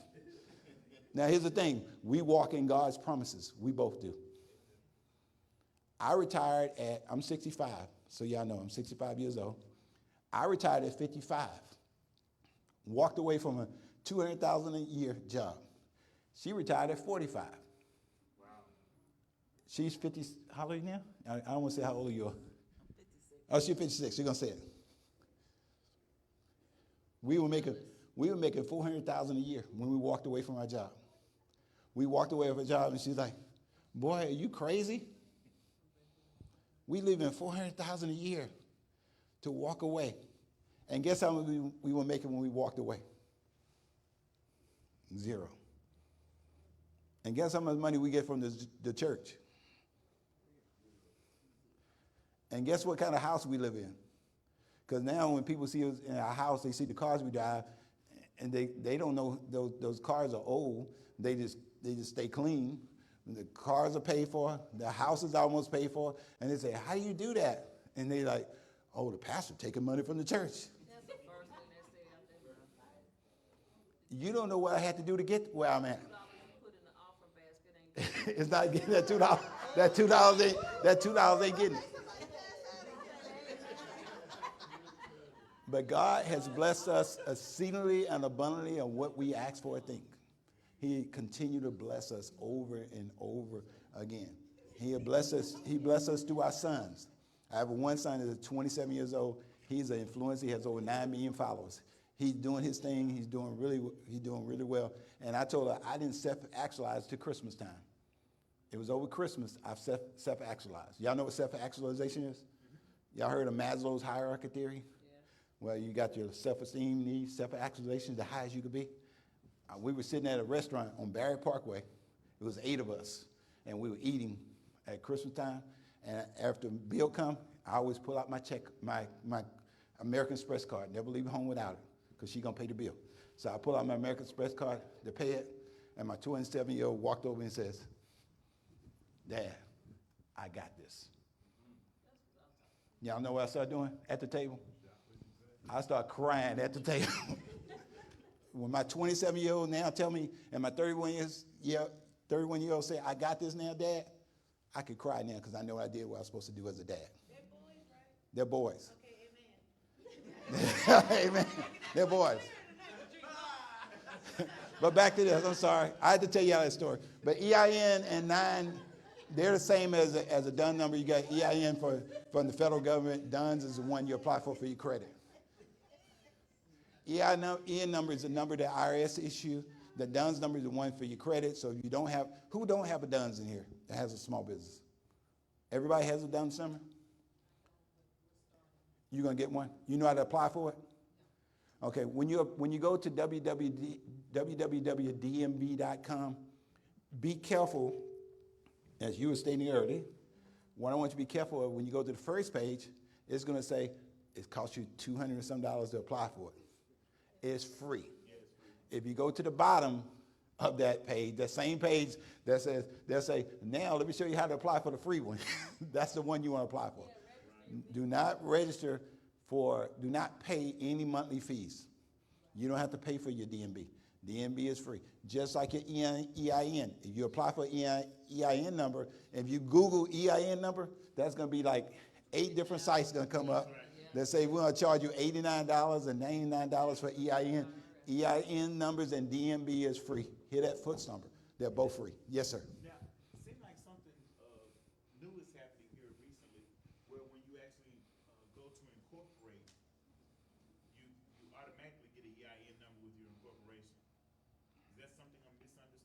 Now, here's the thing. We walk in God's promises. We both do. I retired I'm 65. So y'all know I'm 65 years old. I retired at 55. Walked away from a $200,000 a year job. She retired at 45. Wow. She's 50. How old are you now? I don't want to say how old you are. I'm 56. Oh, she's 56. You're gonna say it. We were making $400,000 a year when we walked away from our job. We walked away from a job, and she's like, "Boy, are you crazy? We live in $400,000 a year to walk away." And guess how much we were making when we walked away? Zero. And guess how much money we get from the church? And guess what kind of house we live in? Because now when people see us in our house, they see the cars we drive, and they don't know those cars are old. They just stay clean. The cars are paid for. The house is almost paid for. And they say, how do you do that? And they like, oh, the pastor taking money from the church. That's the first thing they say out there. You don't know what I had to do to get where I'm at. $2 you put in the offering basket ain't It's not getting that $2. That $2 ain't getting it. But God has blessed us exceedingly and abundantly on what we ask for or think. He continue to bless us over and over again. He bless us through our sons. I have one son that's 27 years old. He's an influencer. He has over 9 million followers. He's doing his thing. He's doing really well. And I told her I didn't self-actualize till Christmas time. It was over Christmas I've self-actualized. Y'all know what self-actualization is? Y'all heard of Maslow's hierarchy theory? Well, you got your self-esteem needs, self-actualization, the highest you could be. We were sitting at a restaurant on Barry Parkway. It was 8 of us, and we were eating at Christmas time. And after the bill come, I always pull out my check, my American Express card. Never leave home without it, because she's gonna pay the bill. So I pull out my American Express card to pay it, and my 27-year-old walked over and says, "Dad, I got this." Y'all know what I started doing at the table? I start crying at the table. When my 27-year-old now tell me, and my 31-year-old say, "I got this now, Dad," I could cry now because I know I did what I was supposed to do as a dad. They're boys, right? They're boys. Okay, amen. Amen. They're boys. But back to this. I'm sorry. I had to tell y'all that story. But EIN and 9, they're the same as a DUNS number. You got EIN from the federal government. DUNS is the one you apply for your credit. EIN number is the number that IRS issue. The DUNS number is the one for your credit. So if you don't have, who don't have a DUNS in here that has a small business? Everybody has a DUNS number? You're going to get one? You know how to apply for it? Okay, when you go to www.dmv.com, be careful, as you were stating earlier, what I want you to be careful of, when you go to the first page, it's going to say it costs you $200 and some to apply for it. It's free. If you go to the bottom of that page, that same page that says, they'll say, now let me show you how to apply for the free one. That's the one you want to apply for. Do not register do not pay any monthly fees. You don't have to pay for your DMB. DMB is free. Just like your EIN. If you apply for EIN number, if you Google EIN number, that's going to be like 8 different sites going to come up. Let's say we're going to charge you $89 and $99 for EIN. EIN numbers and DMB is free. Hear that foot stomper? They're both free. Yes, sir. Now, it seems like something new is happening here recently, where when you actually go to incorporate, you automatically get an EIN number with your incorporation. Is that something I'm misunderstanding?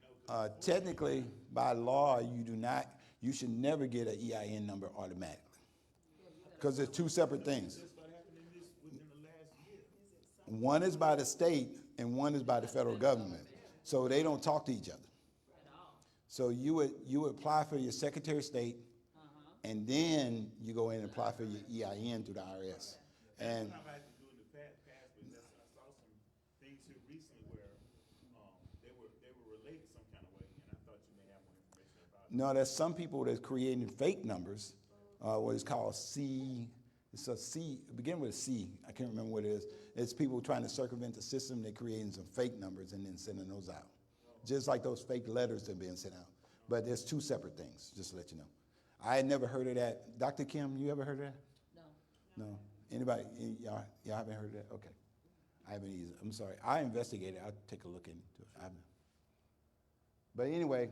No, 'cause Technically, by law, you do not. You should never get an EIN number automatically because it's two separate things. this started happening this within the last year. One is by the state and one is by the federal government. So they don't talk to each other. So you would apply for your Secretary of State, and then you go in and apply for your EIN through the IRS. And I've had to do in the past, but I saw some things here recently where they were related some kind of way, and I thought you may have more information about it. no, there's some people that's creating fake numbers, what is called it's a C, begin with a C. I can't remember what it is. It's people trying to circumvent the system. They're creating some fake numbers and then sending those out. Just like those fake letters that are being sent out. But there's two separate things, just to let you know. I had never heard of that. Dr. Kim, you ever heard of that? No. No. Anybody? Y'all haven't heard of that? Okay. I haven't either. I'm sorry. I investigated. I'll take a look into it. But anyway,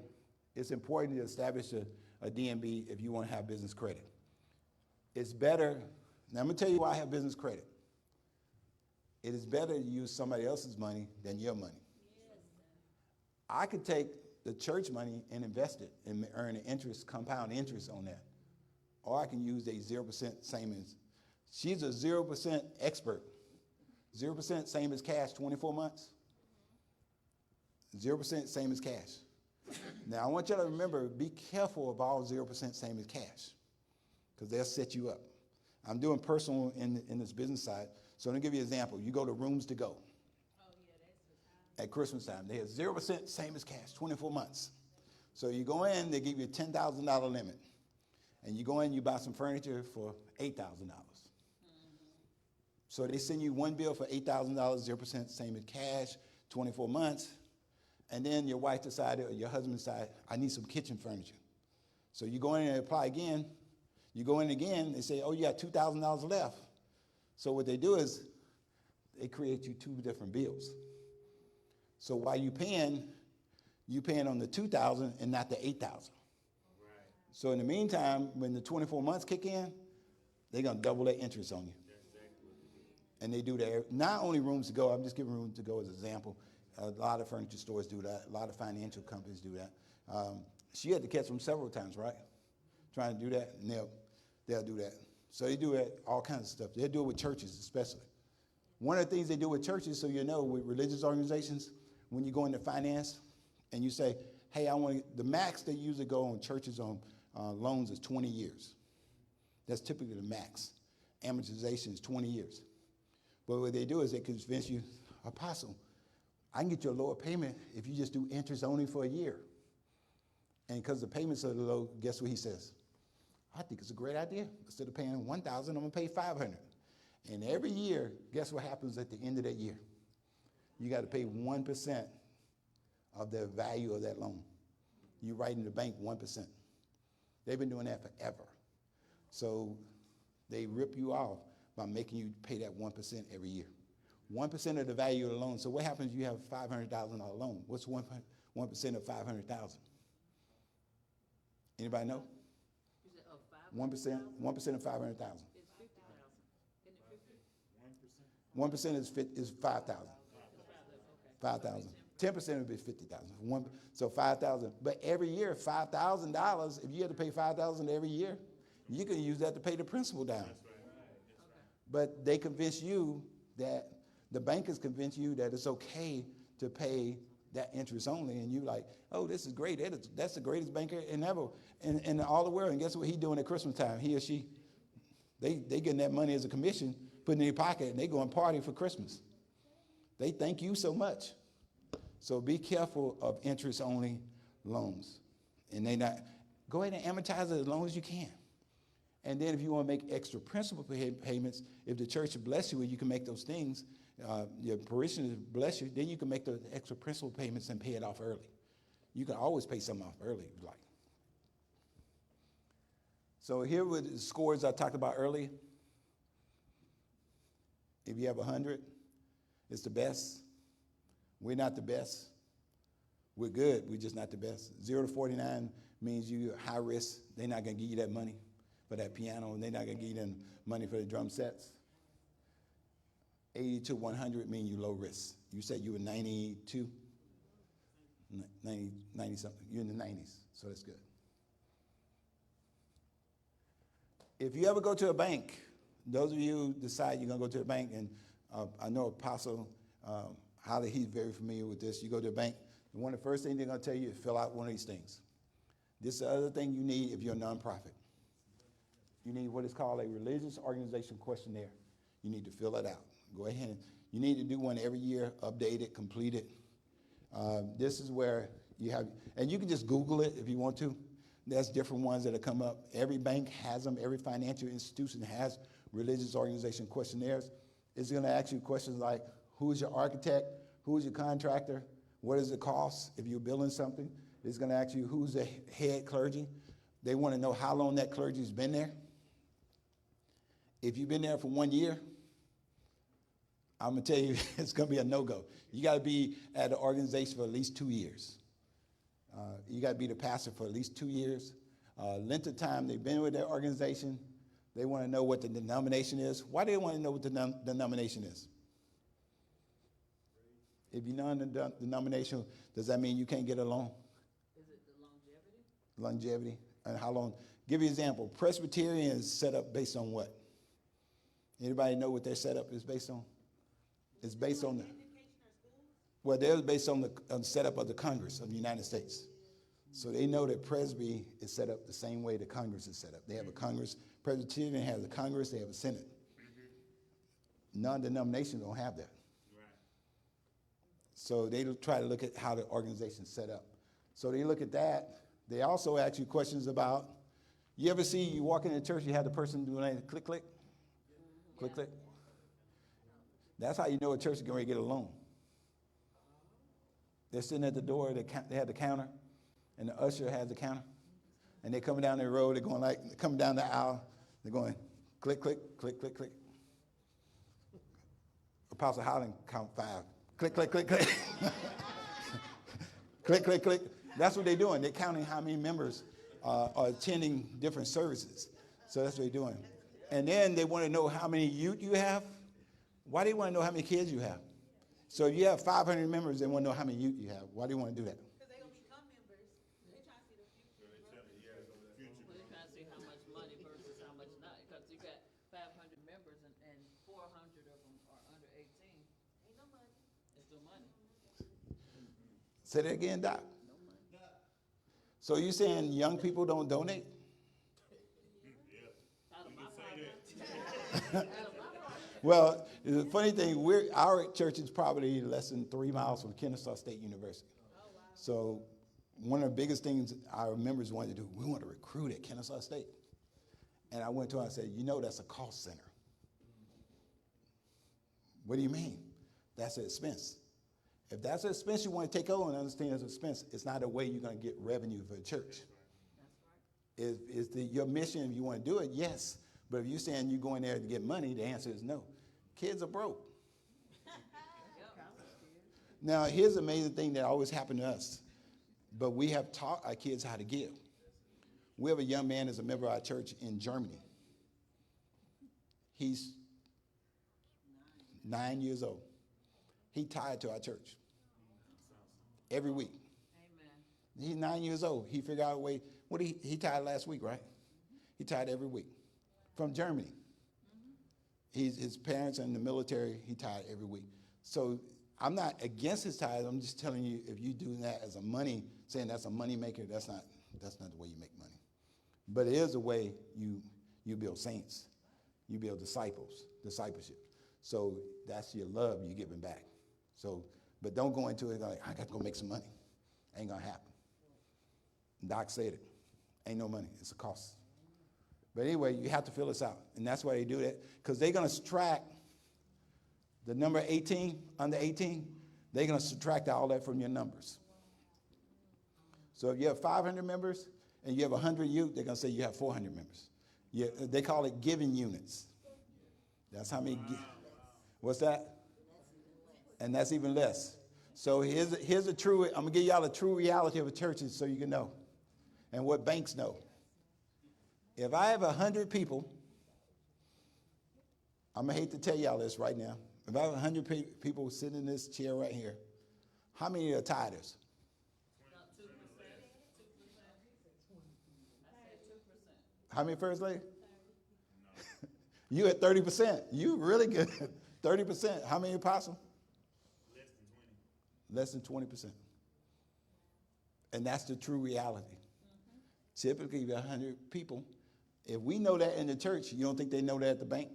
it's important to establish a DMB if you want to have business credit. It's better. Now, I'm going to tell you why I have business credit. It is better to use somebody else's money than your money. I could take the church money and invest it and earn an interest, compound interest on that. Or I can use a 0% same as. She's a 0% expert. 0% same as cash, 24 months. 0% same as cash. Now, I want you to remember, be careful of all 0% same as cash because they'll set you up. I'm doing personal in this business side. So let me give you an example. You go to Rooms to Go. At Christmas time, they have 0% same as cash, 24 months. So you go in, they give you a $10,000 limit. And you go in, you buy some furniture for $8,000. So they send you one bill for $8,000, 0% same as cash, 24 months. And then your wife decided, or your husband decided, I need some kitchen furniture. So you go in and apply again. You go in again, they say, oh, you got $2,000 left. So what they do is they create you two different bills. So while you paying on the $2,000 and not the $8,000. Right. So in the meantime, when the 24 months kick in, they're gonna double their interest on you. That's exactly what they do. And they do that. Not only Rooms to Go. I'm just giving Rooms to Go as an example. A lot of furniture stores do that. A lot of financial companies do that. She had to catch them several times, right? Trying to do that, and they'll do that. So they do that, all kinds of stuff. They do it with churches, especially. One of the things they do with churches, so you know, with religious organizations, when you go into finance and you say, hey, the max they usually go on churches on loans is 20 years. That's typically the max. Amortization is 20 years. But what they do is they convince you, Apostle, I can get you a lower payment if you just do interest only for a year. And because the payments are low, guess what he says? I think it's a great idea. Instead of paying $1,000, I'm going to pay $500. And every year, guess what happens at the end of that year? You got to pay 1% of the value of that loan. You write in the bank 1%. They've been doing that forever. So they rip you off by making you pay that 1% every year. 1% of the value of the loan. So what happens if you have a $500,000 loan? What's 1% of $500,000? Anybody know? 1% of 500,000. It's 50,000. Isn't it 50? 1% is 5,000. 5,000. 10% would be 50,000. So 5,000. But every year, $5,000. If you had to pay $5,000 every year, you can use that to pay the principal down. That's right. But they convince you that the bankers convince you that it's okay to pay that interest only, and you like, oh, this is great. That's the greatest banker in all the world. And guess what he's doing at Christmas time? He or she, they getting that money as a commission, putting it in their pocket, and they go and party for Christmas. They thank you so much. So be careful of interest-only loans. And go ahead and amortize it as long as you can. And then if you want to make extra principal payments, if the church bless you, you can make those things. Your parishioners bless you, then you can make the extra principal payments and pay it off early. You can always pay something off early if you like. So here were the scores I talked about earlier. If you have 100, it's the best. We're not the best. We're good. We're just not the best. 0 to 49 means you're high risk. They're not going to give you that money for that piano, and they're not going to give you them money for the drum sets. 80 to 100 mean you low risk. You said you were 92, 90 something. You're in the 90s, so that's good. If you ever go to a bank, those of you who decide you're going to go to the bank, and I know Apostle Holly, he's very familiar with this. You go to the bank, and one of the first things they're going to tell you is fill out one of these things. This is the other thing you need if you're a nonprofit. You need what is called a religious organization questionnaire. You need to fill it out. Go ahead. You need to do one every year, update it, complete it. This is where you have, and you can just Google it if you want to. There's different ones that have come up. Every bank has them. Every financial institution has religious organization questionnaires. It's going to ask you questions like, who's your architect? Who's your contractor? What does it cost if you're building something? It's going to ask you who's the head clergy. They want to know how long that clergy's been there. If you've been there for 1 year, I'm going to tell you it's going to be a no-go. You got to be at the organization for at least 2 years. You got to be the pastor for at least 2 years. Length of time they've been with their organization. They want to know what the denomination is. Why do they want to know what the denomination is? If you're not in the denomination, does that mean you can't get a loan? Is it the longevity? Longevity. And how long? Give you an example. Presbyterian is set up based on what? Anybody know what their setup is based on? It's based on the, well, they're based on the setup of the Congress of the United States. So they know that Presby is set up the same way the Congress is set up. They have a Congress. Presbyterian has a Congress. They have a Senate. Non-denominations don't have that. So they try to look at how the organization's set up. So they look at that. They also ask you questions about, you ever see you walk into church, you have the person doing a click, click? Click, click. That's how you know a church is going to get a loan. They're sitting at the door, they have the counter, and the usher has the counter. And they're coming down the road, they're going like, they're coming down the aisle, they're going click, click, click, click, click. Apostle Holland count 5. Click, click, click, click. Click, click, click. That's what they're doing. They're counting how many members are attending different services. So that's what they're doing. And then they want to know how many youth you have. Why do they want to know how many kids you have? So if you have 500 members, they want to know how many youth you have. Why do you want to do that? Because they're going to become members. They're trying to see the future. Well, they're trying to see how much money versus how much not. Because you got 500 members and 400 of them are under 18. Ain't no money. It's no money. Say that again, Doc. No money. So you saying young people don't donate? Out of my pocket. Well, the funny thing, our church is probably less than 3 miles from Kennesaw State University. Oh, wow. So one of the biggest things our members wanted to do, we want to recruit at Kennesaw State. And I went to her and said, you know that's a cost center. What do you mean? That's an expense. If that's an expense you want to take over and understand it's an expense, it's not a way you're going to get revenue for the church. That's right. Is your mission, if you want to do it, yes. But if you're saying you're going there to get money, the answer is no. Kids are broke. Now, here's the amazing thing that always happened to us. But we have taught our kids how to give. We have a young man as a member of our church in Germany. He's 9 years old. He tied to our church every week. Amen. He's 9 years old. He figured out a way. What he tied last week, right? He tied every week from Germany. His parents are in the military. He tied every week. So I'm not against his tithes. I'm just telling you, if you do that as a money, saying that's a money maker, that's not the way you make money. But it is a way you build saints. You build discipleship. So that's your love you're giving back. So, but don't go into it like, I got to go make some money. Ain't going to happen. Doc said it. Ain't no money. It's a cost. But anyway, you have to fill this out. And that's why they do that. Because they're going to subtract the number 18, under 18, they're going to subtract all that from your numbers. So if you have 500 members and you have 100 youth, they're going to say you have 400 members. Yeah, they call it giving units. That's how many. What's that? And that's even less. So here's a true. I'm gonna give y'all a true reality of a church, so you can know, and what banks know. If I have 100 people, I'm gonna hate to tell y'all this right now. If I have 100 people sitting in this chair right here, how many are tithers? About 2%. 2%. I said 2%. How many, First Lady? You at 30%. You really good. 30%. How many, Apostle? Less than 20%. And that's the true reality. Typically, if you have 100 people, if we know that in the church, you don't think they know that at the bank?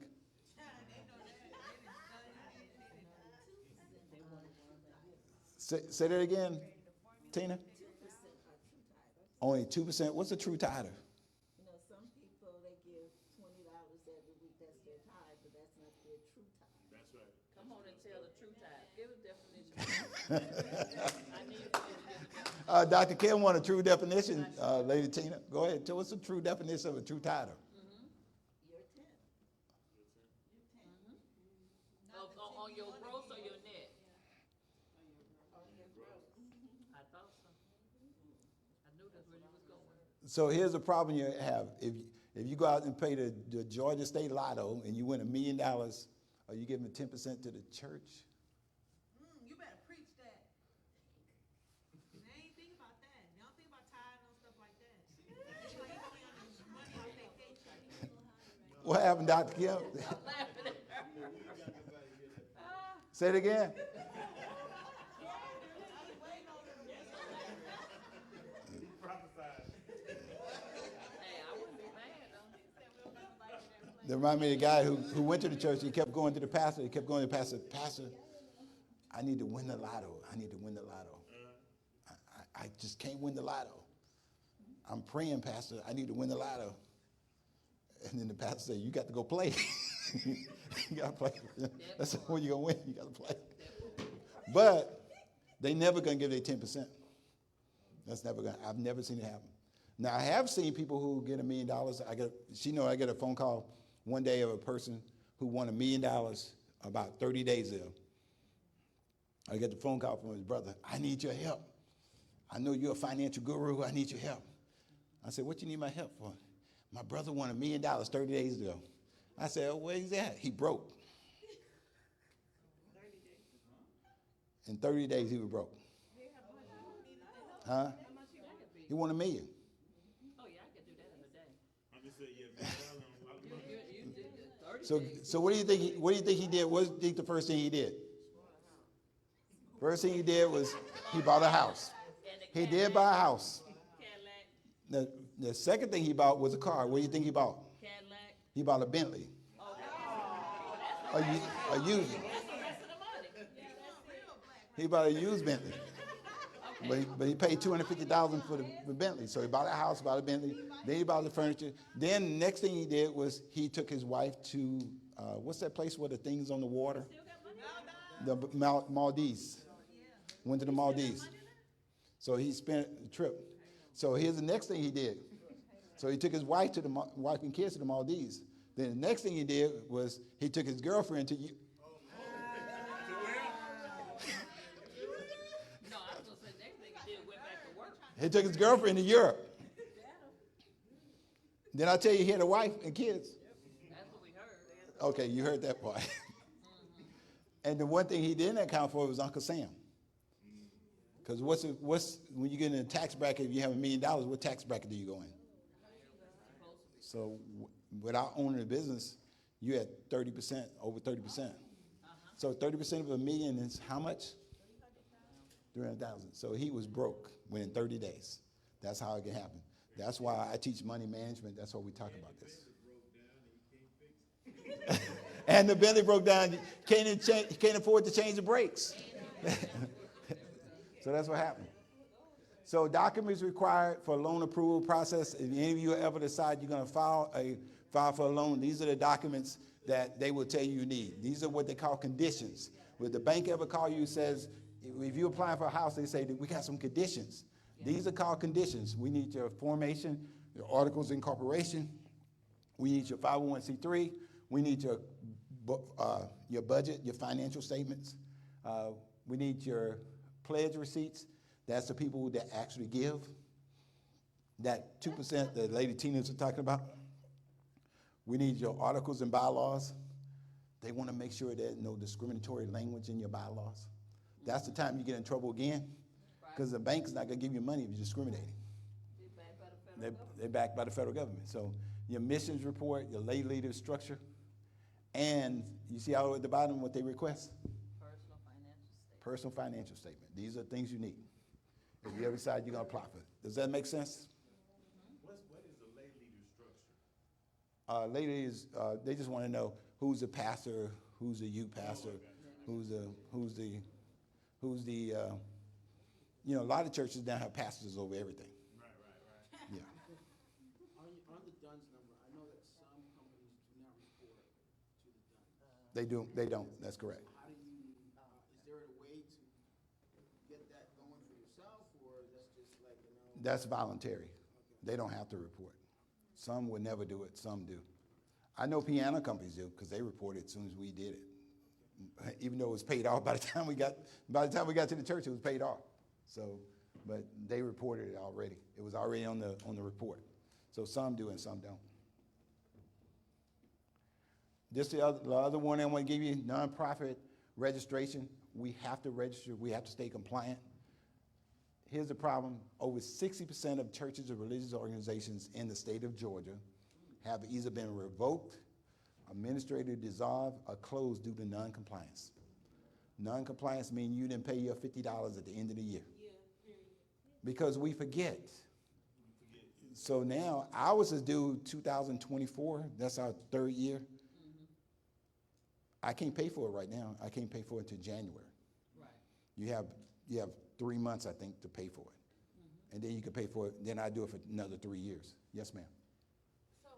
Say that again, Tina? 2% are true tithers. Only 2%. What's a true tither? You know, some people, they give $20 every week, that's their tithe, but that's not their true tithe. That's right. Come on and tell the true tithe. Give a definition. I need you to give a definition. Dr. Kim want a true definition, Lady Tina. Go ahead. Tell us the true definition of a true tither. You're 10. On your gross or your net? I thought so. I knew that's where you was going. So here's the problem you have. If you go out and pay the Georgia State Lotto and you win $1 million, are you giving 10% to the church? You better preach that. They ain't think about that. They don't think about tithing and stuff like that. They like money off their paycheck. What happened, Dr. Kim? I'm laughing at her. Say it again. Hey, I wouldn't be mad though. That reminded me of the guy who went to the church. He kept going to the pastor. He kept going to the pastor. Pastor, I need to win the lotto. I need to win the lotto. I just can't win the lotto. I'm praying, Pastor. I need to win the lotto. And then the pastor said, you got to go play. You got to play. That's when you're going to win. You got to play. But they never going to give their 10%. That's never going to, I've never seen it happen. Now, I have seen people who get $1 million. I get a phone call one day of a person who won $1 million about 30 days ago. I get the phone call from his brother. I need your help. I know you're a financial guru. I need your help. I said, what you need my help for? My brother won $1 million 30 days ago. I said, oh, where he's at? He broke. In 30 days, he was broke. Huh? He won $1 million. Oh yeah, I could do that in a day. I'm just saying, yeah, You did it 30 So what do you think? What do you think he did? What do you think the first thing he did? First thing he did was he bought a house. He did buy a house. Cadillac. The second thing he bought was a car. What do you think he bought? Cadillac. He bought a Bentley. Oh, A used. that's the rest of the money. He bought a used Bentley. But he paid $250,000 for the Bentley. So he bought a house, bought a Bentley. Then he bought the furniture. Then the next thing he did was he took his wife to what's that place where the things on the water? The Maldives. Went to the Maldives. So he spent the trip. So here's the next thing he did. So he took his wife wife and kids to the Maldives. Then the next thing he did was he took his girlfriend to. No, I was gonna say next thing he did went back to work. He took his girlfriend to Europe. Then I tell you, he had a wife and kids. That's what we heard. Okay, you heard that part. And the one thing he didn't account for was Uncle Sam. Because when you get in a tax bracket, if you have $1 million, what tax bracket do you go in? So without owning a business, you had 30%, over 30%. So 30% of $1 million is how much? 300,000. So he was broke within 30 days. That's how it can happen. That's why I teach money management. That's why we talk about this. And the Bentley broke down. You can't afford to change the brakes. So that's what happened. So documents required for a loan approval process. If any of you ever decide you're going to file for a loan, these are the documents that they will tell you need. These are what they call conditions. When the bank ever call you and says, if you're applying for a house, they say, we got some conditions. These are called conditions. We need your formation, your articles of incorporation. We need your 501c3. We need your budget, your financial statements. We need your pledge receipts. That's the people that actually give. That 2% that Lady Tina's talking about. We need your articles and bylaws. They want to make sure there's no discriminatory language in your bylaws. That's the time you get in trouble again, because the bank's not going to give you money if you're discriminating. They're backed by the federal government. So your missions report, your lay leader structure, and you see out at the bottom what they request? Personal financial statement. These are things you need if you ever decide you're going to apply for it. Does that make sense? What is the lay leader structure? Lay leaders, they just want to know who's the pastor, who's the youth pastor, who's the a lot of churches now have pastors over everything. Right. Yeah. On the DUNS number, I know that some companies do not report to the DUNS. They don't. That's correct. How do you, is there a way to get that going for yourself, or that's just like, That's voluntary. They don't have to report. Some would never do it. Some do. I know piano companies do because they reported as soon as we did it. Even though it was paid off by the time we got to the church, it was paid off. So, but they reported it already. It was already on the report. So some do and some don't. This the other one I want to give you, nonprofit registration. We have to register. We have to stay compliant. Here's the problem. Over 60% of churches or religious organizations in the state of Georgia have either been revoked, administratively dissolved, or closed due to noncompliance. Noncompliance means you didn't pay your $50 at the end of the year. Because we forget. So now ours is due 2024. That's our third year. I can't pay for it right now. I can't pay for it until January. Right. You have 3 months, I think, to pay for it. And then you can pay for it. Then I do it for another 3 years. Yes, ma'am. So,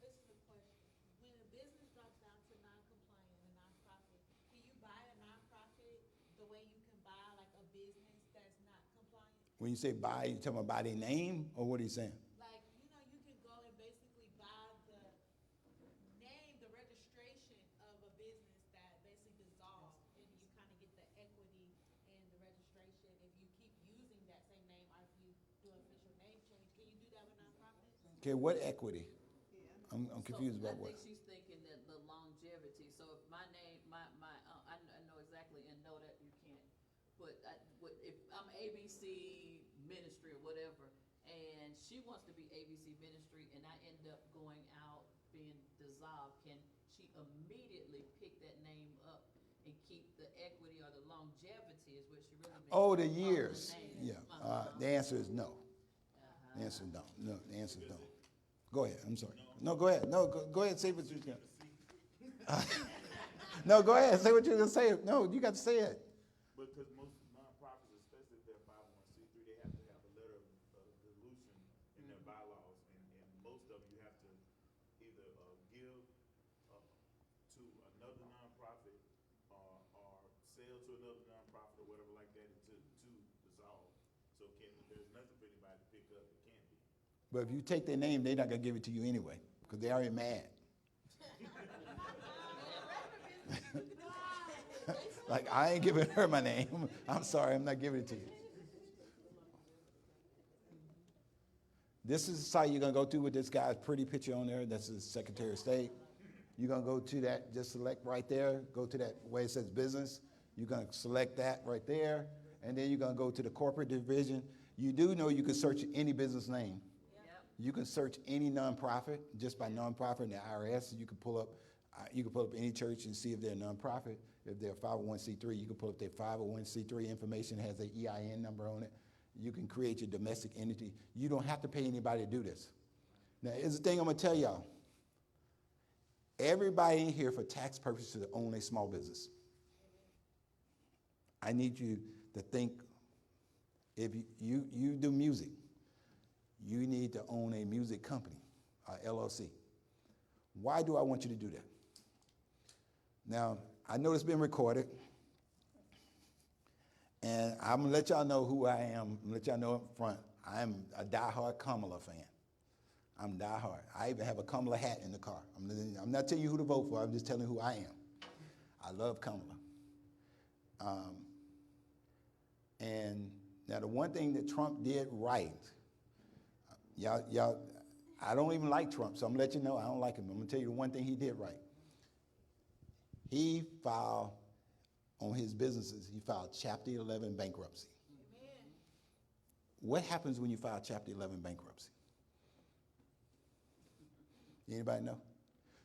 this is a question. When a business drops down to non-compliant, a nonprofit, can you buy a nonprofit the way you can buy like a business that's not compliant? When you say buy, you talking about by their name, or what are you saying? Like, you can go and basically buy the name, the registration of a business that basically dissolves, and you kind of get the equity and the registration if you keep using that same name or if you do an official name change. Can you do that with nonprofits? Okay, what equity? I'm confused about I what. think she's thinking that the longevity, so if my name, I know exactly and know that you can't, but if I'm ABC Ministry or whatever, and she wants to be ABC Ministry and I end up going out being dissolved, can she immediately pick that name up and keep the equity or the longevity is what she really means? Oh, the of years. name? Yeah. The answer is no. The answer is no. No, the answer is no. Go ahead. I'm sorry. No, go ahead. No, go ahead. Say what you're going to. No, go ahead. Say what you're going to say. No, you got to say it. Because most nonprofits, especially if they're 501c3, they have to have a letter of dilution in their bylaws, and most of them you have to either give to another nonprofit or sell to another nonprofit or whatever like that to dissolve. So there's nothing for anybody to pick up. It can't be. But if you take their name, they're not going to give it to you anyway because they're already mad. Like, I ain't giving her my name. I'm sorry, I'm not giving it to you. This is the site you're going to go to with this guy's pretty picture on there. That's the Secretary of State. You're going to go to that, just select right there. Go to that where it says business. You're going to select that right there. And then you're going to go to the corporate division. You do know you can search any business name. You can search any nonprofit just by nonprofit in the IRS. You can pull up any church and see if they're a nonprofit. If they're a 501c3, you can pull up their 501c3 information. It has their EIN number on it. You can create your domestic entity. You don't have to pay anybody to do this. Now, here's the thing I'm going to tell y'all. Everybody in here for tax purposes own a small business. I need you to think, if you do music, you need to own a music company, LLC. Why do I want you to do that? Now, I know it's been recorded, and I'm going to let y'all know who I am. I'm going to let y'all know up front. I'm a diehard Kamala fan. I'm diehard. I even have a Kamala hat in the car. I'm not telling you who to vote for. I'm just telling you who I am. I love Kamala. And now the one thing that Trump did right, y'all, I don't even like Trump, so I'm gonna let you know I don't like him. I'm gonna tell you the one thing he did right. He filed on his businesses, he filed Chapter 11 bankruptcy. Amen. What happens when you file Chapter 11 bankruptcy? Anybody know?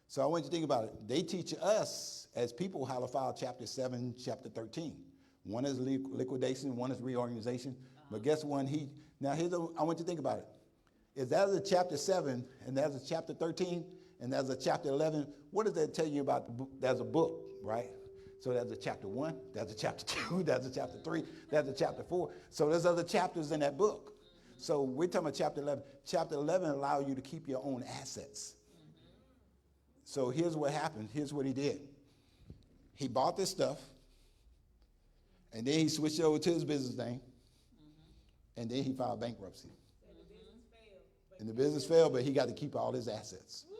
So I want you to think about it. They teach us as people how to file Chapter 7, Chapter 13. One is liquidation, one is reorganization. But guess what? I want you to think about it. If that's a Chapter 7 and that's a Chapter 13 and that's a Chapter 11, what does that tell you about the book? There's a book, right? So there's a Chapter 1, there's a Chapter 2, there's a Chapter 3, there's a Chapter 4. So there's other chapters in that book. So we're talking about Chapter 11. Chapter 11 allows you to keep your own assets. So here's what happened. Here's what he did. He bought this stuff, and then he switched over to his business name, and then he filed bankruptcy. And the business failed. And the business failed, but he got to keep all his assets. Woo,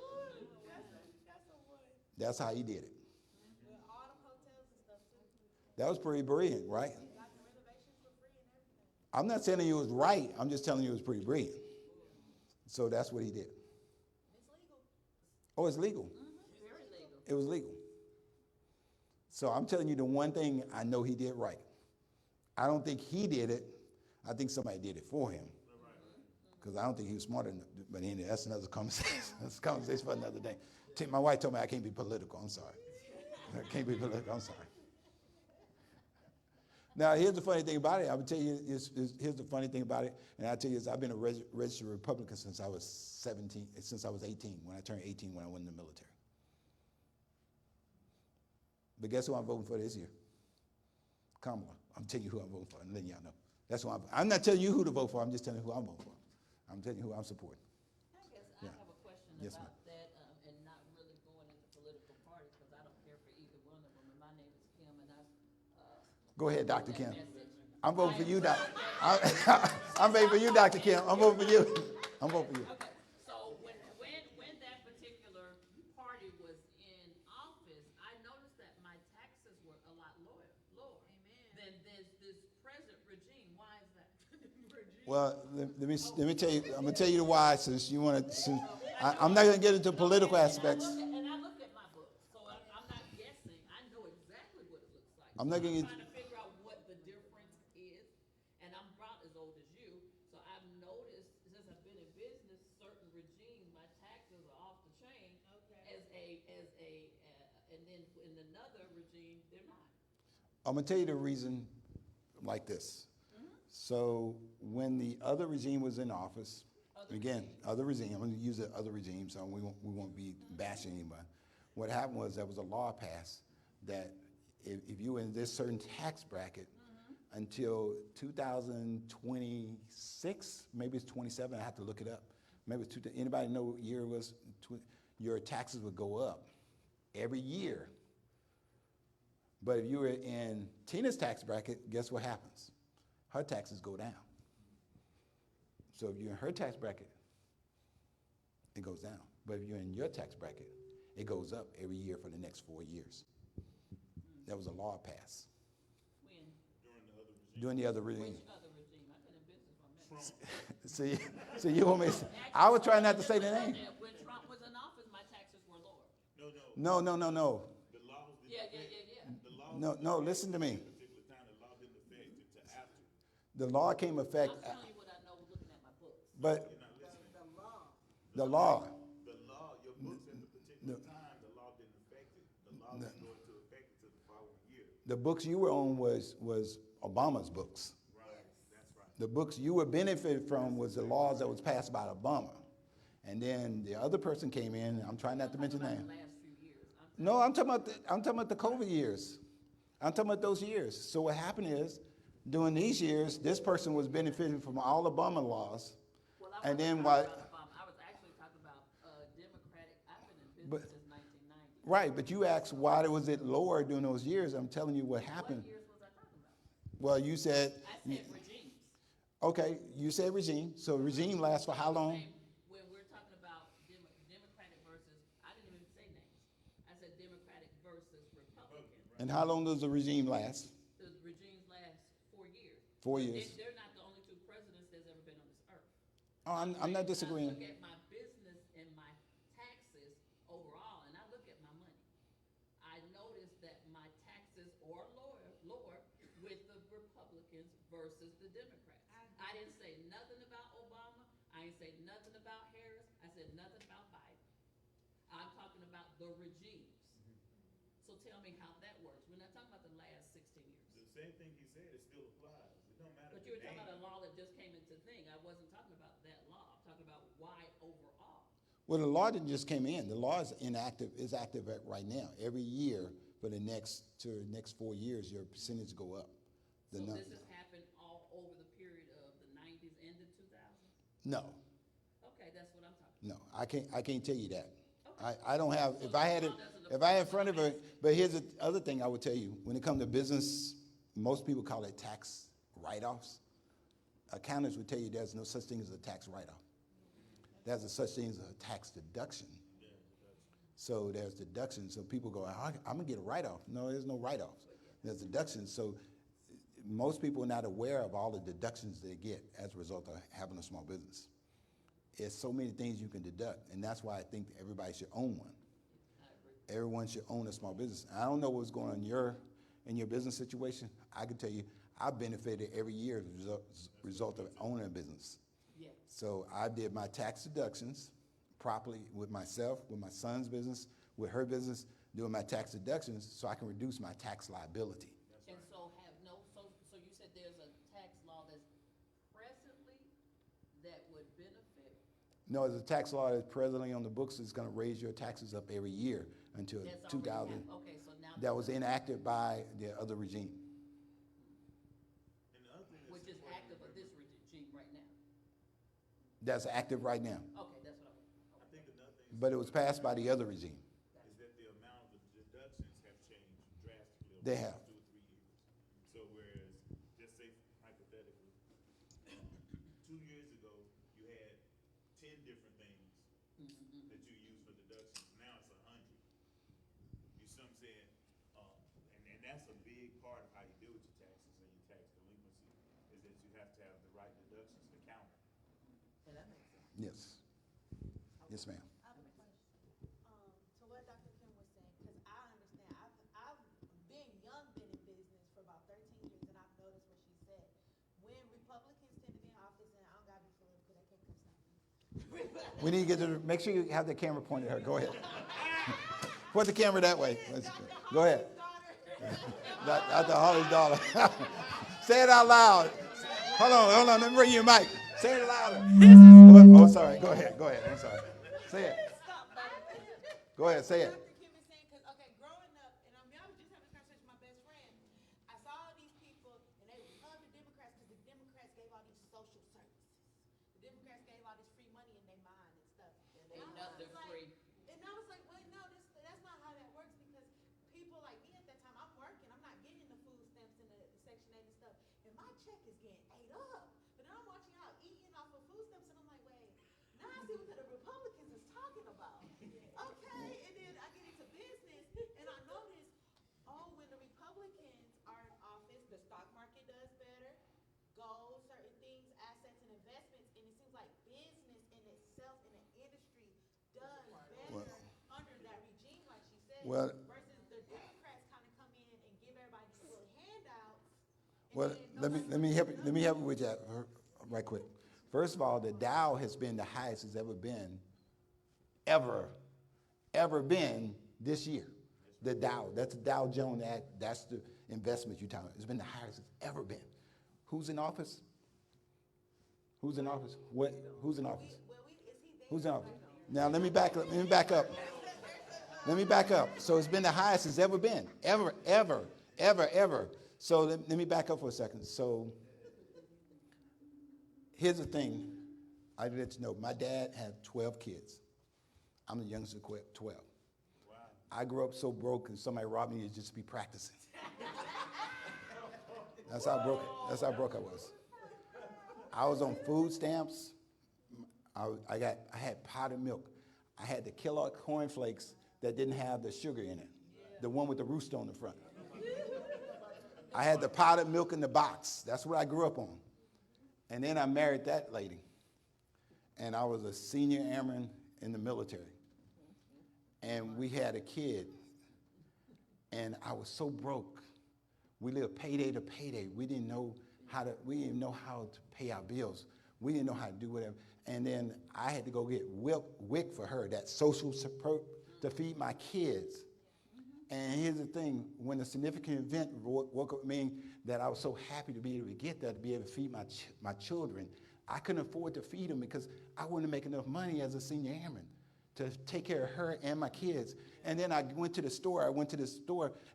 that's a what? That's how he did it. With all the hotels and stuff too. That was pretty brilliant, right? Got the renovations for free and everything. I'm not telling you it was right. I'm just telling you it was pretty brilliant. So that's what he did. It's legal. Oh, it's legal. Very legal. It was legal. So I'm telling you the one thing I know he did right. I don't think he did it. I think somebody did it for him. Because I don't think he was smart enough. But anyway, that's another conversation. That's a conversation for another day. My wife told me I can't be political. I'm sorry. I can't be political. I'm sorry. Now, here's the funny thing about it. I would tell you, here's the funny thing about it. And I'll tell you this, I've been a registered Republican since I was 18, when I turned 18 when I went in the military. But guess who I'm voting for this year? Kamala. I'm telling you who I'm voting for. I'm letting y'all know. That's who I'm not telling you who to vote for. I'm just telling you who I'm voting for. I'm telling you who I'm supporting. I guess Yeah. I have a question Yes, about that, and not really going into political parties, because I don't care for either one of them. And my name is Kim, and Go ahead, Dr. Kim. message. I'm voting for you, Doc. I'm voting for you, Dr. Kim. I'm voting for you. I'm voting for you. Okay, so when that particular party was in office, I noticed that my taxes were a lot lower than this present regime. Why is that? Well, let me tell you. I'm gonna tell you the why. Since you want to, I'm not gonna get into political aspects. And I looked at my book, so I'm not guessing. I know exactly what it looks like. I'm not gonna get- trying to figure out what the difference is, and I'm about as old as you, so I've noticed since I've been in business, certain regimes, my taxes are off the chain. Okay. And then in another regime, they're not. I'm gonna tell you the reason, like this. So when the other regime was in office, other regime. I'm gonna use the other regime, so we won't be bashing anybody. What happened was there was a law passed that if you were in this certain tax bracket until 2026, maybe it's 27. I have to look it up. Maybe it's anybody know what year it was? Your taxes would go up every year. But if you were in Tina's tax bracket, guess what happens? Her taxes go down. So if you're in her tax bracket, it goes down. But if you're in your tax bracket, it goes up every year for the next 4 years. That was a law passed When? during the other regime. Which other regime? I've been in business for a minute. See, you want me? I was trying not to say the name. When Trump was in office, my taxes were lower. No. No. The law was Yeah. The law was No, listen to me. at a particular time. The law didn't affect until after. The law came effect, I'm telling you what I know looking at my books. but You're not listening. the The law. law. The law, your books at the particular time, the law didn't affect it. The law didn't go into effect until the following year. The books you were on was Obama's books. Right, that's right. The books you were benefited from was the laws that was passed by Obama. And then the other person came in, I'm trying not to mention About names. the last few years. No, I'm talking about the COVID years. I'm talking about those years. So what happened is, during these years, this person was benefiting from all Obama laws. Well, I And then wasn't what? talking about Obama. I was actually talking about Democratic. I've been in business But- since 1990. Right, but you asked why was it lower during those years. I'm telling you what happened. What years was I talking about? Well, you said, I said regimes. okay, you said regime. So regime lasts for how long? When we're talking about And how long does the regime last? The regimes last 4 years. 4 But years. They're not the only two presidents that's ever been on this earth. Oh, I'm not disagreeing. I look at my business and my taxes overall, and I look at my money. I noticed that my taxes are lower with the Republicans versus the Democrats. I didn't say nothing about Obama. I didn't say nothing about Harris. I said nothing about Biden. I'm talking about the regimes. So tell me how that works. We're not talking about the last 16 years. The same thing he said, it still applies. It don't matter. But you were talking about a law that just came into thing. I wasn't talking about that law. I'm talking about why overall. Well, the law didn't just came in. The law is active right now. Every year for the next 4 years, your percentage go up. So this has happened all over the period of the 90s into 2000? No, Okay, that's what I'm talking about. no, I can't tell you that. Okay. I don't have, if I had it, if I had in front of her, but here's the other thing I would tell you. When it comes to business, most people call it tax write-offs. Accountants would tell you there's no such thing as a tax write-off. There's a such thing as a tax deduction. So there's deductions. So people go, I'm gonna get a write-off. No, there's no write-offs. There's deductions. So most people are not aware of all the deductions they get as a result of having a small business. There's so many things you can deduct, and that's why I think everybody should own one. Everyone should own a small business. I don't know what's going on in your business situation. I can tell you, I benefited every year as a result of owning a business. Yeah. So I did my tax deductions properly with myself, with my son's business, with her business, doing my tax deductions so I can reduce my tax liability. And so so you said there's a tax law that's presently that would benefit? No, there's a tax law that's presently on the books that's going to raise your taxes up every year until That's 2000. already happened. Okay, so now. That was enacted by the other regime. And the other thing Which is active of this regime right now. That's active right now. Okay, that's what I think another thing But it was passed by the other regime. is that the amount of deductions have changed drastically over They the have. last 2 or 3 years. So whereas, just say hypothetically, 2 years ago, you had 10 different things that you use for deductions. Now it's 100. You see what I'm saying? And that's a big part of how you deal with your taxes and your tax delinquency, is that you have to have the right deductions to count. Yeah, that makes sense. Yes. Yes, ma'am. I have a question. To what Dr. Kim was saying, because I understand, I've been young, been in business for about 13 years, and I've noticed what she said. When Republicans tend to be in office, and I don't gotta be political, they can't come stop me. We need to get to, make sure you have the camera pointed at her. Go ahead. Point the camera that way. Go ahead. Dr. Holly's daughter. Say it out loud. Hold on. Let me bring you a mic. Say it louder. Oh, sorry. Go ahead. I'm sorry. Say it. Go ahead. Say it. Dr. Kim is saying, because, okay, growing up, and I was just having this conversation with my best friend, I saw all these people, and they love the Democrats because the Democrats gave all these social services. The Democrats gave all this free money in their mind and stuff. And they I know was they're like- free. And I was like, wait, no, that's not how that works, because people like me at that time, I'm working, I'm not getting the food stamps and the Section 8 and stuff, and my check is getting ate up. But then I'm watching y'all eating off of food stamps, and I'm like, wait, now I see what the Republicans is talking about. Okay, and then I get into business, and I notice, when the Republicans are in office, the stock market does better, gold, certain things, assets and investments, and it seems like business in itself, in the industry, does better under that regime, like she said, Well- versus the Democrats kind of come in and give everybody these little handouts. and Well, then let me help you with that right quick. First of all, the Dow has been the highest it's ever been, ever been this year. The Dow, that's the Dow Jones Act, that's the investment you're talking about. It's been the highest it's ever been. Who's in office? Who's in office? Who's in office? Who's in office? Now let me back up. So it's been the highest it's ever been, ever. So let me back up for a second. So here's the thing. I let you know, my dad had 12 kids. I'm the youngest of 12. I grew up so broke, and somebody robbed me, to just be practicing. That's how broke I was. I was on food stamps. I had powdered milk. I had the Kellogg cornflakes that didn't have the sugar in it, the one with the rooster on the front. I had the powdered milk in the box. That's what I grew up on. And then I married that lady. And I was a senior airman in the military. And we had a kid. And I was so broke. We lived payday to payday. We didn't know how to pay our bills. We didn't know how to do whatever. And then I had to go get WIC for her, that social support to feed my kids. And here's the thing, when a significant event woke up me that I was so happy to be able to get that, to be able to feed my children, I couldn't afford to feed them because I wouldn't make enough money as a senior airman to take care of her and my kids. And then I went to the store.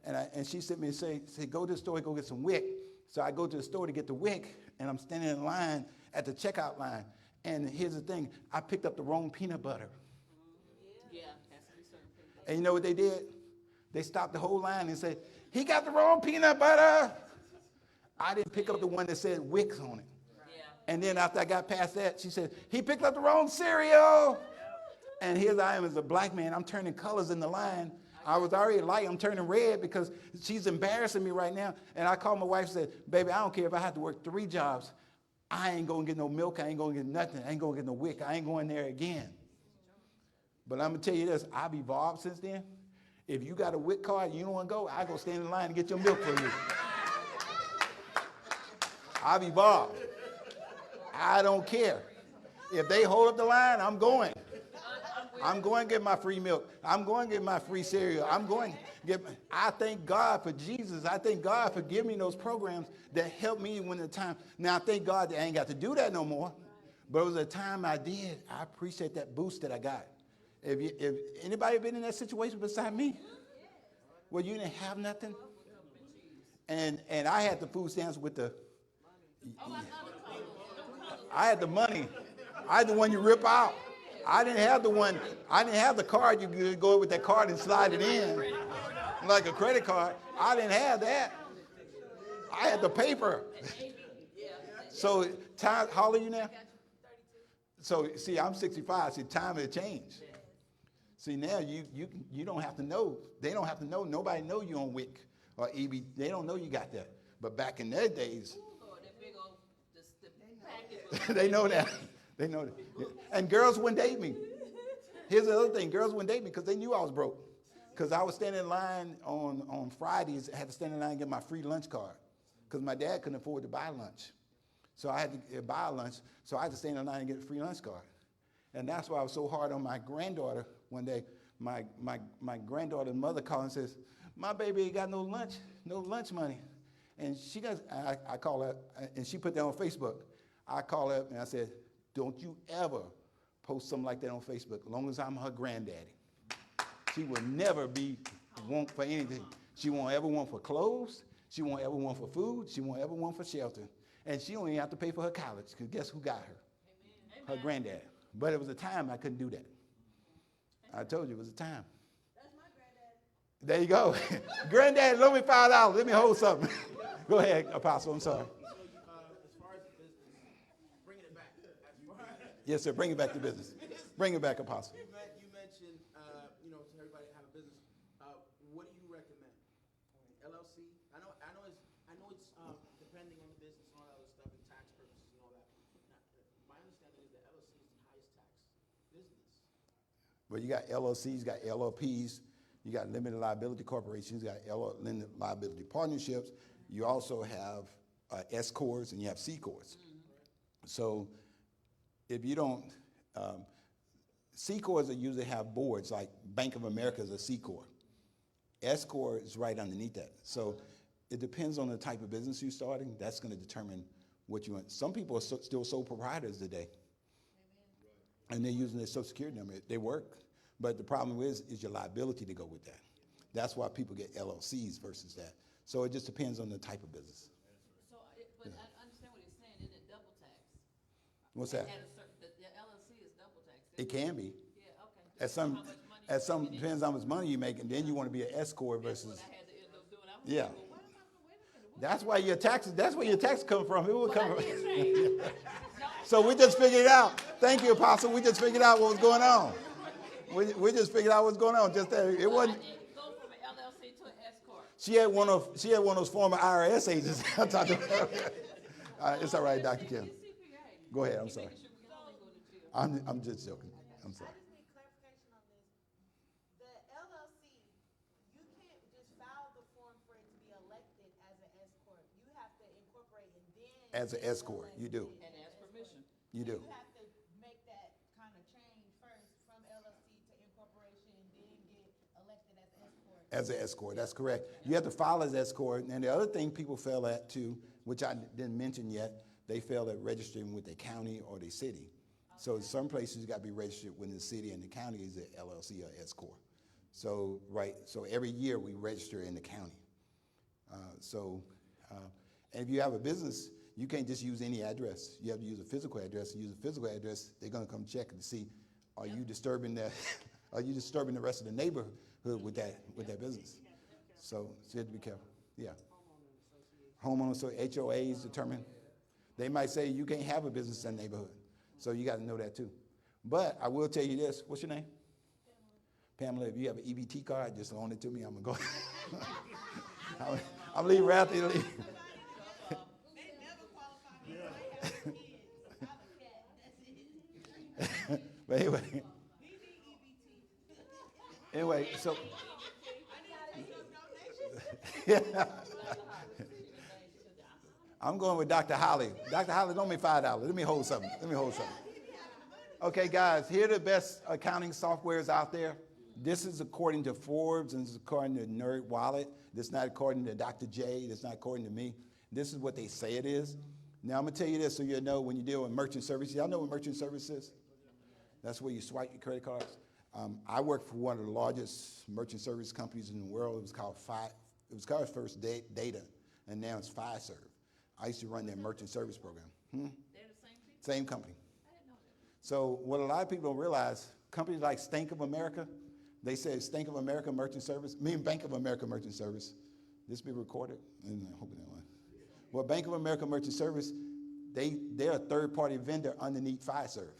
And she sent me and said, go to the store, go get some WIC. So I go to the store to get the WIC, and I'm standing in line at the checkout line. And here's the thing, I picked up the wrong peanut butter. Yeah, has to be certain people. And you know what they did? They stopped the whole line and said, he got the wrong peanut butter. I didn't pick up the one that said Wix on it. Yeah. And then after I got past that, she said, he picked up the wrong cereal. And here I am as a black man. I'm turning colors in the line. I was already light. I'm turning red because she's embarrassing me right now. And I called my wife and said, baby, I don't care if I have to work 3 jobs. I ain't going to get no milk. I ain't going to get nothing. I ain't going to get no WIC. I ain't going there again. But I'm going to tell you this. I've evolved since then. If you got a WIC card, you don't want to go, I go stand in line and get your milk for you. I've evolved. I don't care. If they hold up the line, I'm going. I'm going to get my free milk. I'm going to get my free cereal. I thank God for Jesus. I thank God for giving me those programs that helped me when the time. Now, I thank God that I ain't got to do that no more. But it was a time I did. I appreciate that boost that I got. If anybody been in that situation beside me, where you didn't have nothing, and I had the food stamps with the, I had the money. I had the one you rip out. I didn't have the card. You could go with that card and slide it in like a credit card. I didn't have that. I had the paper. So time, how old are you now? So see, I'm 65. See, time has changed. See, now you don't have to know. They don't have to know. Nobody know you on WIC or EB. They don't know you got that. But back in their days, That big old, the package. they know that. They know that. And girls wouldn't date me. Here's the other thing. Girls wouldn't date me because they knew I was broke. Because I was standing in line on Fridays. I had to stand in line and get my free lunch card because my dad couldn't afford to buy lunch. So I had to buy lunch. So I had to stand in line and get a free lunch card. And that's why I was so hard on my granddaughter. One day, my granddaughter's mother called and says, my baby ain't got no lunch money. And I call her, and she put that on Facebook. I call her and I said, don't you ever post something like that on Facebook, as long as I'm her granddaddy. She will never want for anything. She won't ever want for clothes. She won't ever want for food. She won't ever want for shelter. And she don't even have to pay for her college, because guess who got her? Her granddad. But it was a time I couldn't do that. I told you it was a time. That's my granddad. There you go. Granddad, loan me $5. Let me hold something. Go ahead, Apostle. I'm sorry. So as far as the business, bringing it back. Yes, sir. Bring it back to business. Bring it back, Apostle. You mentioned, to everybody to have a business. What do you recommend? LLC? I know it's depending on the business and all that other stuff and tax purposes and all that. My understanding is that LLC is the highest tax business. Well, you got LLCs, you got LLPs, you got limited liability corporations, you got limited liability partnerships. You also have S corps and you have C corps. So if you don't, C corps usually have boards, like Bank of America is a C corps. S corps is right underneath that. So it depends on the type of business you're starting. That's going to determine what you want. Some people are still sole proprietors today. And they're using their Social Security number. They work. But the problem is your liability to go with that. That's why people get LLCs versus that. So it just depends on the type of business. So, but I understand what he's saying, isn't it double tax? What's that? The LLC is double tax. It can be. Yeah, okay. At some depends on how much money you make, and then you want to be an S corp versus. That's what I had to end up doing. I was Yeah. like, well, wait a minute. That's where your taxes come from. It will come Well, I from. did say. So we just figured it out. Thank you, Apostle. We just figured out what was going on. We just figured out what's going on. Just that it wasn't. I did go from an LLC to an S corp. She had one of those former IRS agents. I talked to her. It's all right, Dr. Kim. Go ahead. I'm sorry. I'm just joking. I'm sorry. I just need clarification on this. The LLC, you can't just file the form for it to be elected as an S corp. You have to incorporate and then. As an S corp, you do. And ask permission. You do. You have to make that kind of change first from LLC to incorporation and then get elected as S corp. As an S corp, that's correct. You have to file as S corp. And the other thing people fail at too, which I didn't mention yet, they fail at registering with the county or the city. So in some places you got to be registered within the city, and the county is an LLC or S corp. So every year we register in the county. And if you have a business, you can't just use any address. You have to use a physical address. Use a physical address, they're going to come check to see, are you disturbing the rest of the neighborhood with that business? So you have to be careful. Yeah. Homeowners, so HOAs determine. They might say you can't have a business in the neighborhood. So you got to know that too. But I will tell you this. What's your name? Pamela. If you have an EBT card, just loan it to me. I'm going to go. I'm leaving right after you leave. They never qualify me. I have kids. I'm a cat. That's it. But anyway. We need EBT. Anyway, so. I need some donations. Yeah. I'm going with Dr. Holly. Dr. Holly, don't make $5. Let me hold something. Okay, guys, here are the best accounting softwares out there. This is according to Forbes, and this is according to Nerd Wallet. This is not according to Dr. J. This is not according to me. This is what they say it is. Now, I'm going to tell you this so you know when you deal with merchant services. Y'all know what merchant service is? That's where you swipe your credit cards. I worked for one of the largest merchant service companies in the world. It was called First Data, and now it's Fiserv. I used to run their merchant service program. They're the same people? Same company. I didn't know that. So what a lot of people don't realize, companies like Bank of America, they say Bank of America Merchant Service, Bank of America Merchant Service. This be recorded, and I hope it don't. Well, Bank of America Merchant Service, they're a third-party vendor underneath Fiserv.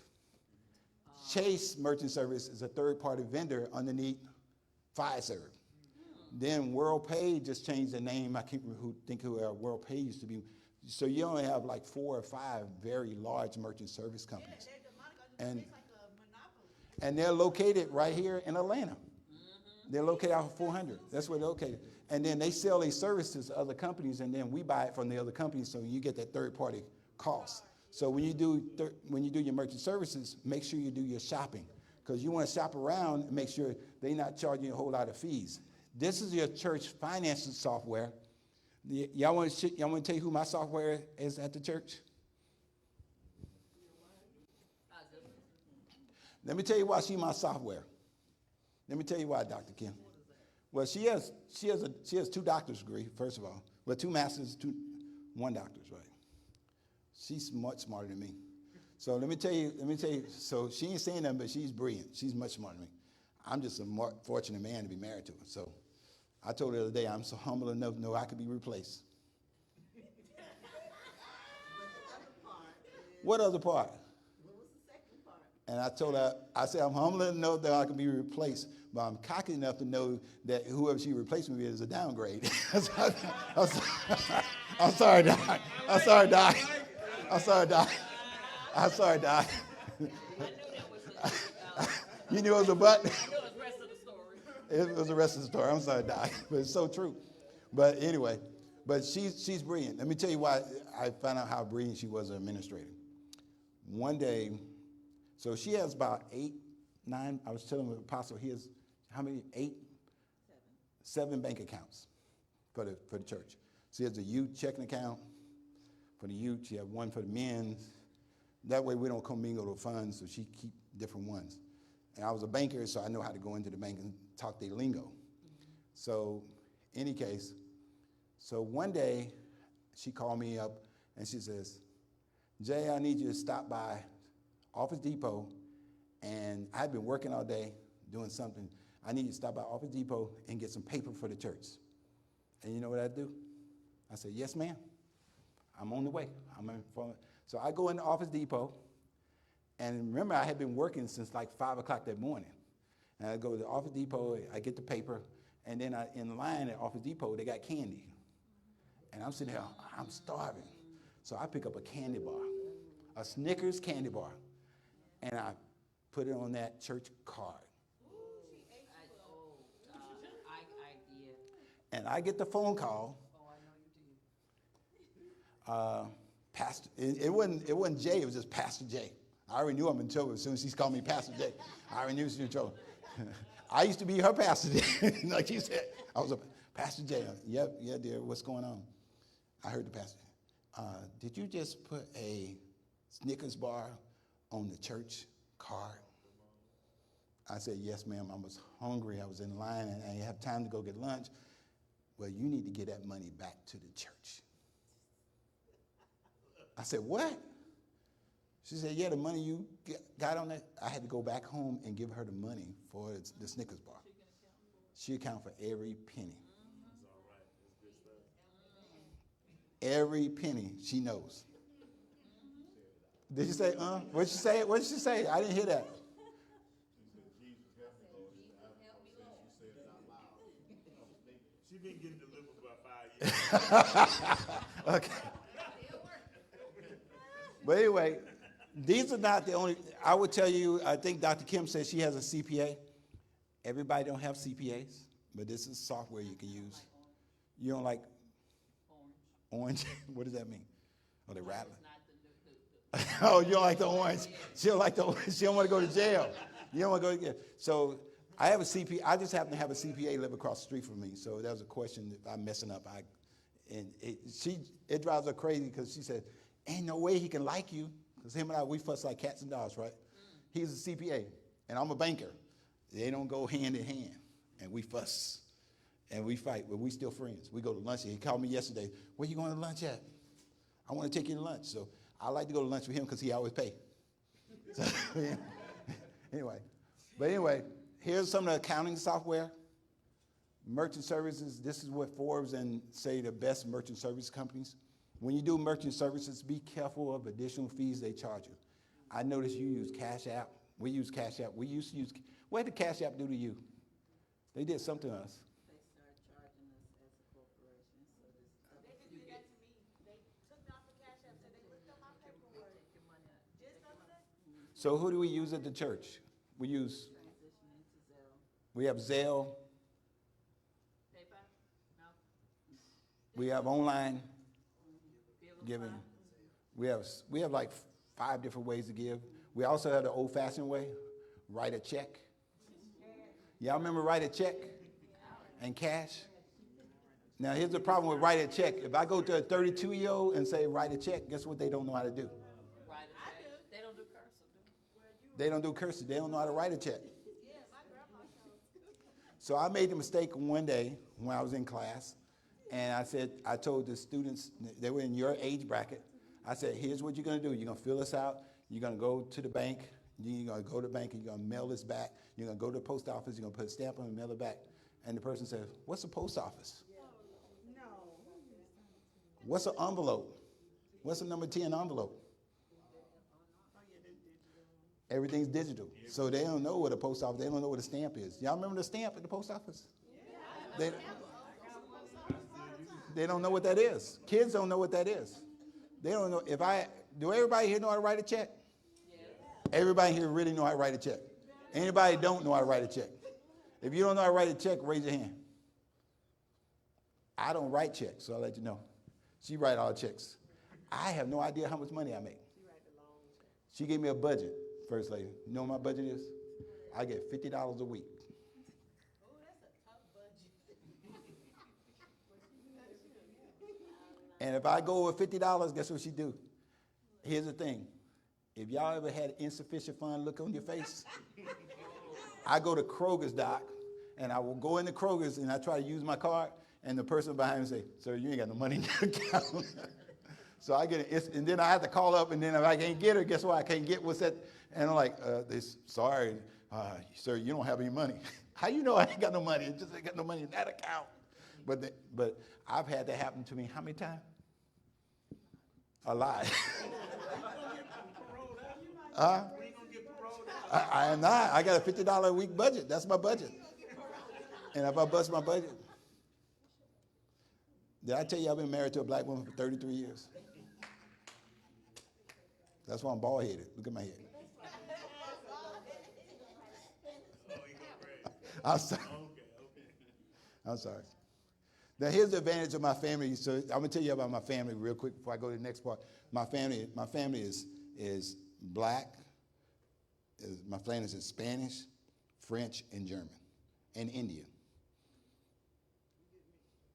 Chase Merchant Service is a third-party vendor underneath Fiserv. Then WorldPay just changed the name. I can't remember who WorldPay used to be. So you only have like 4 or 5 very large merchant service companies. Yeah, they're demonic. It's like a monopoly. And they're located right here in Atlanta. They're located out of 400. That's where they're located. And then they sell their services to other companies, and then we buy it from the other companies, so you get that third-party cost. So when you do your merchant services, make sure you do your shopping, because you want to shop around and make sure they're not charging you a whole lot of fees. This is your church financing software. Y'all want to tell you who my software is at the church? Let me tell you why she's my software. Let me tell you why, Dr. Kim. Well, she has 2 doctor's degree, first of all. Well, 2 masters, 1 doctor's, right? She's much smarter than me. So let me tell you, so she ain't saying nothing, but she's brilliant. She's much smarter than me. I'm just a more fortunate man to be married to her. So I told her the other day, I'm so humble enough to know I could be replaced. What other part? What was the second part? And I told her, I said, I'm humble enough to know that I can be replaced, but I'm cocky enough to know that whoever she replaced me with is a downgrade. I'm sorry, Doc. I'm sorry, Doc. I'm sorry, Doc. I'm sorry, Doc. I knew that was You knew it was a butt? I knew it was the rest of the story. It was the rest of the story. I'm sorry, Doc. But it's so true. But anyway, but she's brilliant. Let me tell you why I found out how brilliant she was as an administrator. One day, so she has about 8, 9, I was telling the apostle, he has how many? 8? 7 bank accounts for the church. She has a youth checking account for the youth. She has one for the men's. That way we don't commingle the funds, so she keep different ones. And I was a banker, so I know how to go into the bank and talk their lingo. So, any case, so one day she called me up and she says, Jay, I need you to stop by Office Depot, and I've been working all day doing something. I need you to stop by Office Depot and get some paper for the church. And you know what I do? I said, yes, ma'am. I'm on the way. So I go into Office Depot, and remember I had been working since like 5 o'clock that morning. And I go to Office Depot, I get the paper, And then in line at Office Depot, they got candy. And I'm sitting there, I'm starving. So I pick up a candy bar, a Snickers candy bar, and I put it on that church card. Yeah. And I get the phone call. Oh, I know you did. Pastor, it wasn't Jay, it was just Pastor Jay. I already knew I'm in trouble as soon as she called me Pastor Jay. I already knew she was in trouble. I used to be her Pastor Jay. Like she said, I was a Pastor Jay. Yeah, dear, what's going on? I heard the pastor. Did you just put a Snickers bar on the church card? I said, yes, ma'am. I was hungry. I was in line, and I didn't have time to go get lunch. Well, you need to get that money back to the church. I said, what? She said, yeah, the money you got on that. I had to go back home and give her the money for the Snickers bar. She accounted for every penny. That's all right. That's good stuff. Every penny she knows. Did you say, What'd she say? What did she say? I didn't hear that. She been getting delivered for about 5 years. Okay. But anyway, these are not the only, I would tell you, I think Dr. Kim said she has a CPA. Everybody don't have CPAs, but this is software you can use. You don't like orange? What does that mean? Oh, they rattling. Oh, you don't like the orange. She don't like the orange. She don't want to go to jail. You don't want to go to jail. So I have a CPA. I just happen to have a CPA live across the street from me. So that was a question if I'm messing up. It drives her crazy because she said, ain't no way he can like you. Because him and I, we fuss like cats and dogs, right? He's a CPA, and I'm a banker. They don't go hand in hand. And we fuss, and we fight, but we still friends. We go to lunch. He called me yesterday. Where you going to lunch at? I want to take you to lunch. So I like to go to lunch with him because he always pay. So, anyway, here's some of the accounting software. Merchant services, this is what Forbes and say the best merchant service companies. When you do merchant services, be careful of additional fees they charge you. I noticed you use Cash App. We use Cash App. We used to use, what did Cash App do to you? They did something to us. They started charging us as a corporation, so this stuff. They just did that to me. They took me off the Cash App, so they looked up my paperwork. Just the other day. So who do we use at the church? We use, Transition into Zelle. we have Zelle, PayPal? No? we have online giving. We have like 5 different ways to give. We also have the old-fashioned way, write a check. Y'all remember write a check and cash? Now, here's the problem with write a check. If I go to a 32-year-old and say write a check, guess what they don't know how to do? Right. They don't do cursive, do They don't do cursive. They don't know how to write a check. So I made the mistake one day when I was in class, and I told the students, they were in your age bracket, I said, here's what you're going to do. You're going to fill this out. You're going to go to the bank. You're going to go to the bank and you're going to mail this back. You're going to go to the post office. You're going to put a stamp on it and mail it back. And the person said, what's a post office? No. What's an envelope? What's a number 10 envelope? Everything's digital. So they don't know what a post office, they don't know what a stamp is. Y'all remember the stamp at the post office? They don't know what that is. Kids don't know what that is. They don't know. Do everybody here know how to write a check? Everybody here really know how to write a check. Anybody don't know how to write a check? If you don't know how to write a check, raise your hand. I don't write checks, so I'll let you know. She write all the checks. I have no idea how much money I make. She gave me a budget, First Lady. You know what my budget is? I get $50 a week. Oh, that's a tough budget. And if I go over $50, guess what she do? Here's the thing. If y'all ever had insufficient fund look on your face, I go to Kroger's, Doc, and I will go into Kroger's and I try to use my card, and the person behind me say, sir, you ain't got no money in your account. So I get it, and then I have to call up, and then if I can't get her, guess what? I can't get what's that? And I'm like, sorry, sir, you don't have any money. How you know I ain't got no money? It just ain't got no money in that account. But I've had that happen to me how many times? A lot. I am not. I got a $50 a week budget. That's my budget. And if I bust my budget, did I tell you I've been married to a black woman for 33 years? That's why I'm bald headed. Look at my head. I'm sorry. I'm sorry. Now here's the advantage of my family. So I'm gonna tell you about my family real quick before I go to the next part. My family is black. My family is Spanish, French, and German, and Indian.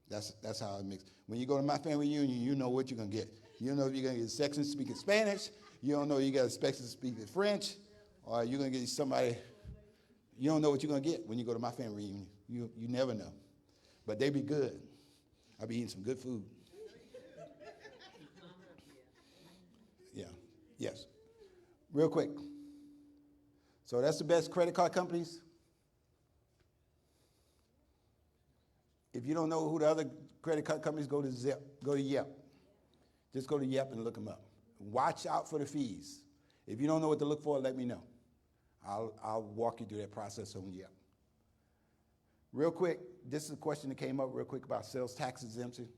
That's how it mixes. When you go to my family reunion, you know what you're gonna get. You know if you're gonna get a section speaking Spanish. You don't know you got a section speaking French, or you're gonna get somebody. You don't know what you're gonna get when you go to my family reunion. You never know, but they be good. I'll be eating some good food. Yeah. Yes. Real quick. So that's the best credit card companies. If you don't know who the other credit card companies, go to Zip, go to Yelp. Just go to Yelp and look them up. Watch out for the fees. If you don't know what to look for, let me know. I'll walk you through that process on Yelp. Real quick, this is a question that came up real quick about sales tax exemption.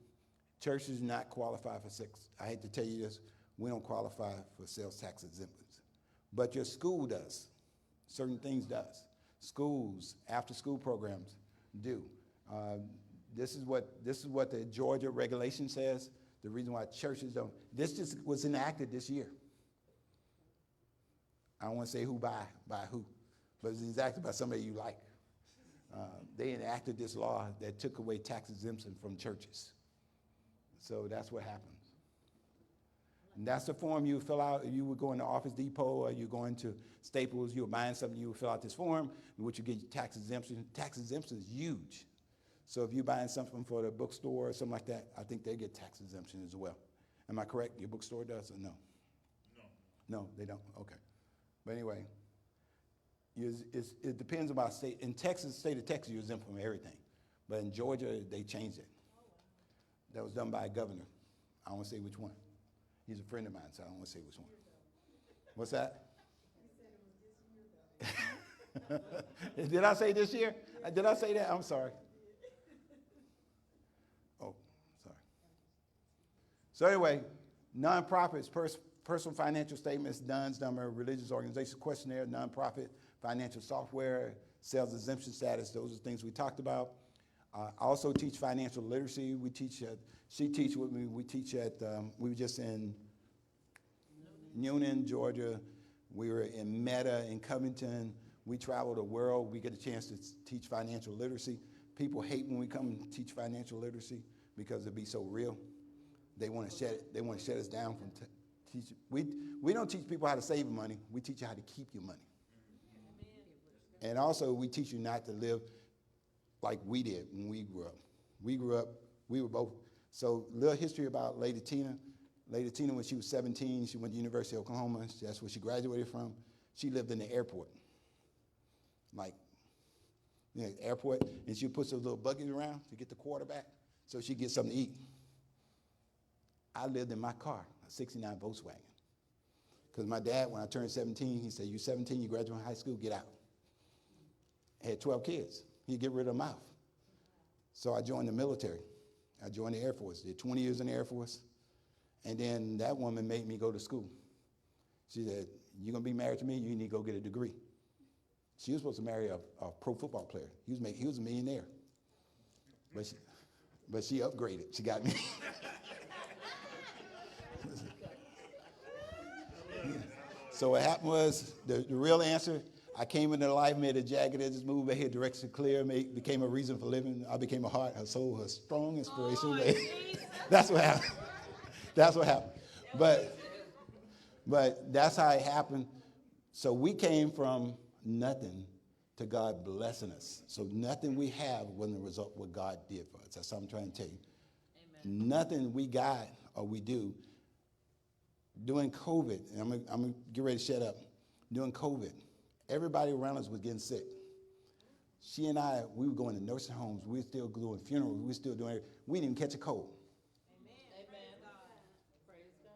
Churches do not qualify for six. I hate to tell you this, we don't qualify for sales tax exemptions. But your school does. Certain things does. Schools, after school programs do. This is what the Georgia regulation says. The reason why churches don't. This just was enacted this year. I don't want to say who by who, but it's enacted by somebody you like. They enacted this law that took away tax exemption from churches. So that's what happens. And that's the form you fill out. If you would go into Office Depot or you're going to Staples, you were buying something, you would fill out this form, in which you get tax exemption. Tax exemption is huge. So if you're buying something for the bookstore or something like that, I think they get tax exemption as well. Am I correct? Your bookstore does or no? No. No, they don't. Okay. But anyway, it depends on our state. In Texas, state of Texas, you're exempt from everything. But in Georgia, they changed it. That was done by a governor. I don't want to say which one. He's a friend of mine, so I don't want to say which one. What's that? Did I say this year? Did I say that? I'm sorry. Oh, sorry. So anyway, nonprofits, personal financial statements, DUNS number, religious organization questionnaire, nonprofit, financial software, sales exemption status. Those are things we talked about. I also teach financial literacy. We teach at, she teaches with me. We teach at, we were just in Newnan, Georgia. We were in Meta in Covington. We travel the world. We get a chance to teach financial literacy. People hate when we come and teach financial literacy because it'd be so real. They want to shut it. They want to shut us down from teaching. We don't teach people how to save money. We teach you how to keep your money. And also, we teach you not to live like we did when we grew up. We were both. So, little history about Lady Tina. Lady Tina, when she was 17, she went to the University of Oklahoma. That's where she graduated from. She lived in the airport. Like, you know, airport, and she puts those little buggies around to get the quarterback so she gets something to eat. I lived in my car, a 69 Volkswagen. Because my dad, when I turned 17, he said, "You 17, you graduate high school, get out." I had 12 kids. He'd get rid of them out. So I joined the military. I joined the Air Force, did 20 years in the Air Force. And then that woman made me go to school. She said, "You're going to be married to me, you need to go get a degree." She was supposed to marry a pro football player. He was a millionaire. But she upgraded. She got me. So what happened was, the real answer, I came into life, made a jacket that just moved ahead, direction clear, became a reason for living. I became a heart, a soul, a strong inspiration. That's what happened. That's what happened. But that's how it happened. So we came from nothing to God blessing us. So nothing we have wasn't a result of what God did for us. That's what I'm trying to tell you. Amen. Nothing we got or we do. During COVID, and I'm going to get ready to shut up. During COVID, everybody around us was getting sick. She and I, we were going to nursing homes. We were still doing funerals. We were still doing everything. We didn't even catch a cold. Amen. Praise God.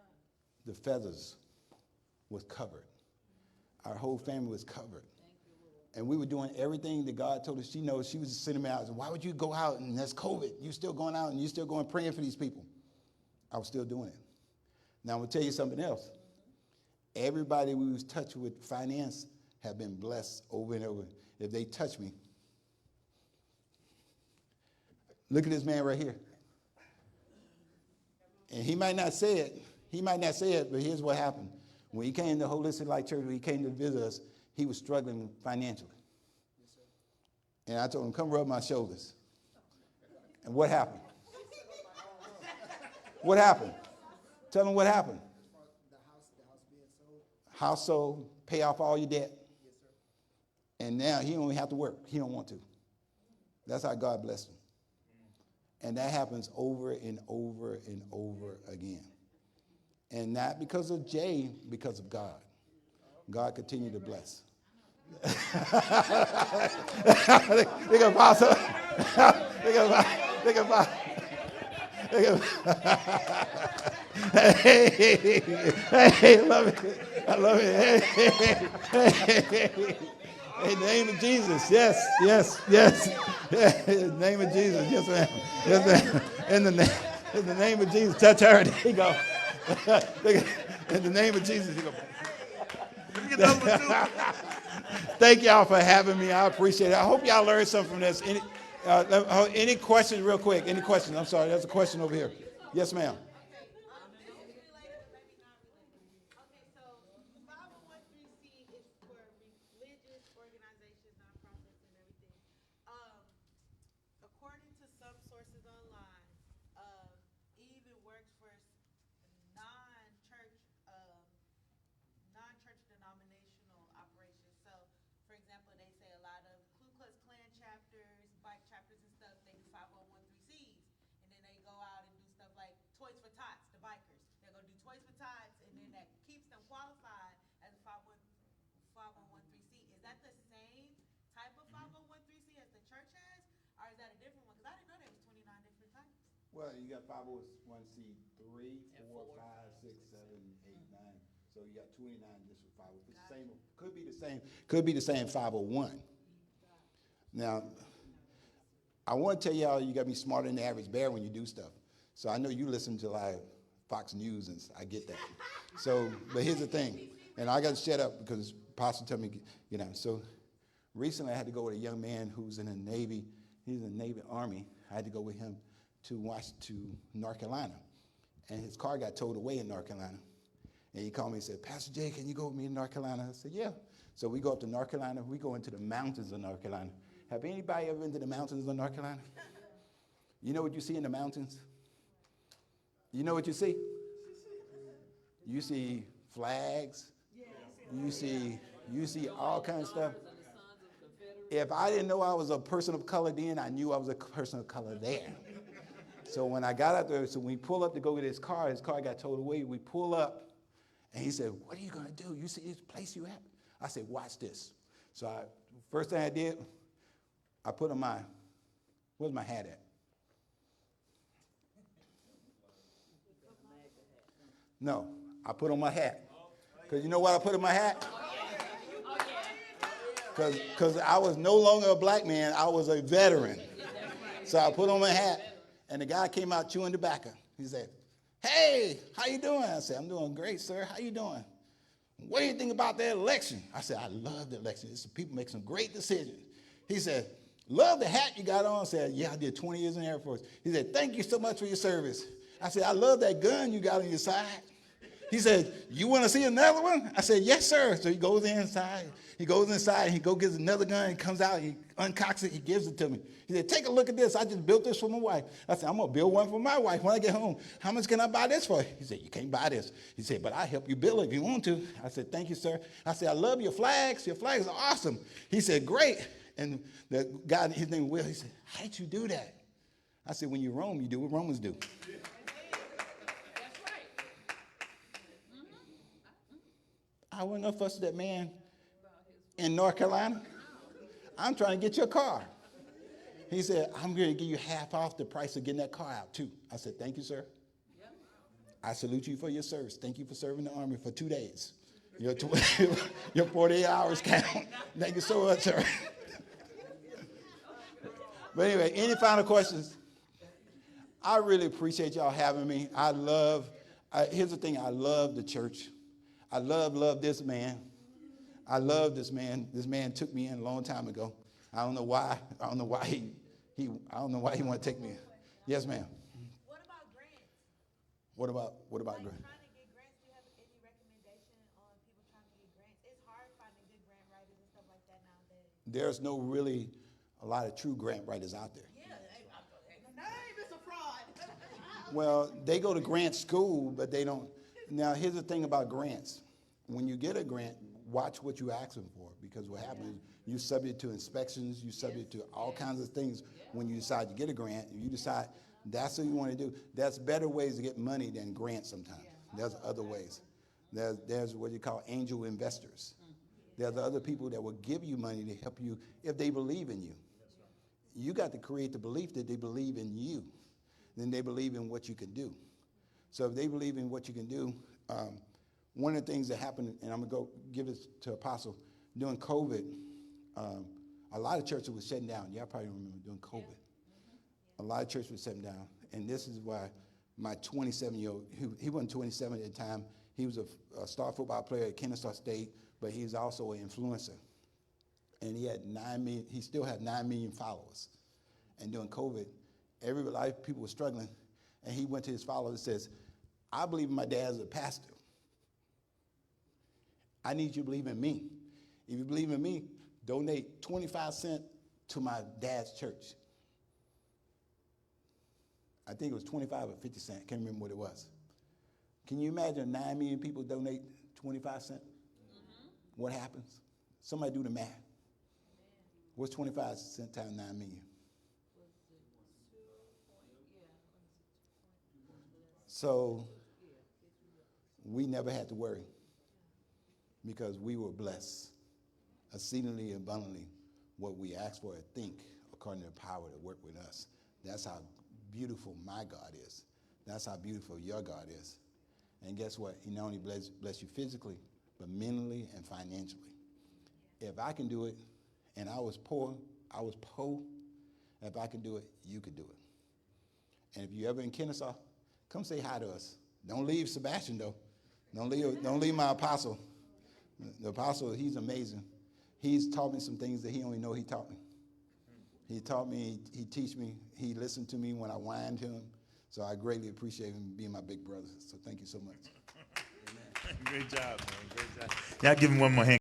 The feathers was covered. Our whole family was covered. And we were doing everything that God told us. She knows. She was just sending me out. Why would you go out and that's COVID? You still going out and you still going praying for these people. I was still doing it. Now I'm going to tell you something else. Everybody we was touched with finance have been blessed over and over. If they touch me. Look at this man right here. And he might not say it. He might not say it, but here's what happened. When he came to Holistic Light Church, when he came to visit us, he was struggling financially. And I told him, come rub my shoulders. And what happened? What happened? Tell him what happened. The house being sold. House sold, pay off all your debt. Yes, sir. And now he don't even have to work. He don't want to. That's how God blessed him. And that happens over and over and over again. And not because of Jay, because of God. God continue to bless. They got apostle. Hey, love it. I love it. Hey. In the name of Jesus, yes. In the name of Jesus, yes, ma'am. Yes, ma'am. In the name of Jesus, touch her. There you go. In the name of Jesus, you go. Thank y'all for having me. I appreciate it. I hope y'all learned something from this. Any questions, real quick? Any questions? I'm sorry, there's a question over here. Yes, ma'am. Well, you got 501c3, 4, 5, 6, 7, 8, 9. So you got 29 different 501. It's the same. Could be the same 501. Now, I want to tell y'all, you got to be smarter than the average bear when you do stuff. So I know you listen to like Fox News, and I get that. So, but here's the thing, and I got to shut up because Apostle told me, you know. So recently, I had to go with a young man who's in the Navy. He's in the Navy Army. I had to go with him to North Carolina. And his car got towed away in North Carolina. And he called me and said, Pastor Jay, can you go with me to North Carolina? I said, yeah. So we go up to North Carolina. We go into the mountains of North Carolina. Have anybody ever been to the mountains of North Carolina? You know what you see in the mountains? You know what you see? You see flags. You see all kinds of stuff. If I didn't know I was a person of color then, I knew I was a person of color there. So when I got out there, so we pull up to go get his car got towed away. We pull up, and he said, what are you going to do? You see this place you at? I said, watch this. So first thing I did, I put on where's my hat at? No, I put on my hat. Because you know what I put in my hat? Because I was no longer a black man, I was a veteran. So I put on my hat, and the guy came out chewing tobacco. He said, hey, how you doing? I said, I'm doing great, sir. How you doing? What do you think about that election? I said, I love the election. People make some great decisions. He said, love the hat you got on. I said, yeah, I did 20 years in the Air Force. He said, thank you so much for your service. I said, I love that gun you got on your side. He said, you want to see another one? I said, yes, sir. So he goes inside. He goes inside, and he go gets another gun, and comes out, he uncocks it, he gives it to me. He said, take a look at this. I just built this for my wife. I said, I'm going to build one for my wife when I get home. How much can I buy this for? He said, you can't buy this. He said, but I'll help you build it if you want to. I said, thank you, sir. I said, I love your flags. Your flags are awesome. He said, great. And the guy, his name was Will, he said, how did you do that? I said, when you roam, you do what Romans do. I wasn't going to fuss with that man in North Carolina. I'm trying to get your car. He said, I'm going to give you half off the price of getting that car out, too. I said, thank you, sir. I salute you for your service. Thank you for serving the Army for 2 days. Your 48 hours count. Thank you so much, sir. But anyway, any final questions? I really appreciate y'all having me. Here's the thing, I love the church. I love this man. I love this man. This man took me in a long time ago. I don't know why. I don't know why he wanted to take me in. Yes, ma'am. What about grants? What about Like grant? trying to get grants, do you have any recommendation on people trying to get grants? It's hard finding good grant writers and stuff like that nowadays. There's no really a lot of true grant writers out there. Yeah, the name is a fraud. Well, they go to grant school, but they don't. Now, here's the thing about grants. When you get a grant, watch what you ask them for, because what happens is you're subject to inspections, you're subject to all kinds of things when you decide to get a grant. You decide that's what you want to do. There's better ways to get money than grants sometimes. There's other ways. There's what you call angel investors. There's other people that will give you money to help you if they believe in you. You got to create the belief that they believe in you. Then they believe in what you can do. So if they believe in what you can do, one of the things that happened, and I'm going to go give this to Apostle, during COVID, a lot of churches were shutting down. Y'all probably remember during COVID. A lot of churches were shutting down. And this is why my 27-year-old, he wasn't 27 at the time. He was a star football player at Kennesaw State, but he's also an influencer. And he still had 9 million followers. And during COVID, a lot of people were struggling. And he went to his followers and says, I believe in my dad as a pastor. I need you to believe in me. If you believe in me, donate 25 cents to my dad's church. I think it was 25 or 50 cents. Can't remember what it was. Can you imagine 9 million people donate 25 cents? Mm-hmm. What happens? Somebody do the math. What's 25 cents times 9 million? So we never had to worry because we were blessed exceedingly abundantly what we ask for or think according to the power to work with us. That's how beautiful my God is. That's how beautiful your God is. And guess what? He not only bless you physically, but mentally and financially. If I can do it, and I was poor, if I can do it, you can do it. And if you're ever in Kennesaw, come say hi to us. Don't leave Sebastian, though. Don't leave my apostle. The apostle, he's amazing. He's taught me some things that he only know he taught me. He taught me, he teach me, he listened to me when I whined him. So I greatly appreciate him being my big brother. So thank you so much. Great job, man. Great job. Y'all give him one more hand.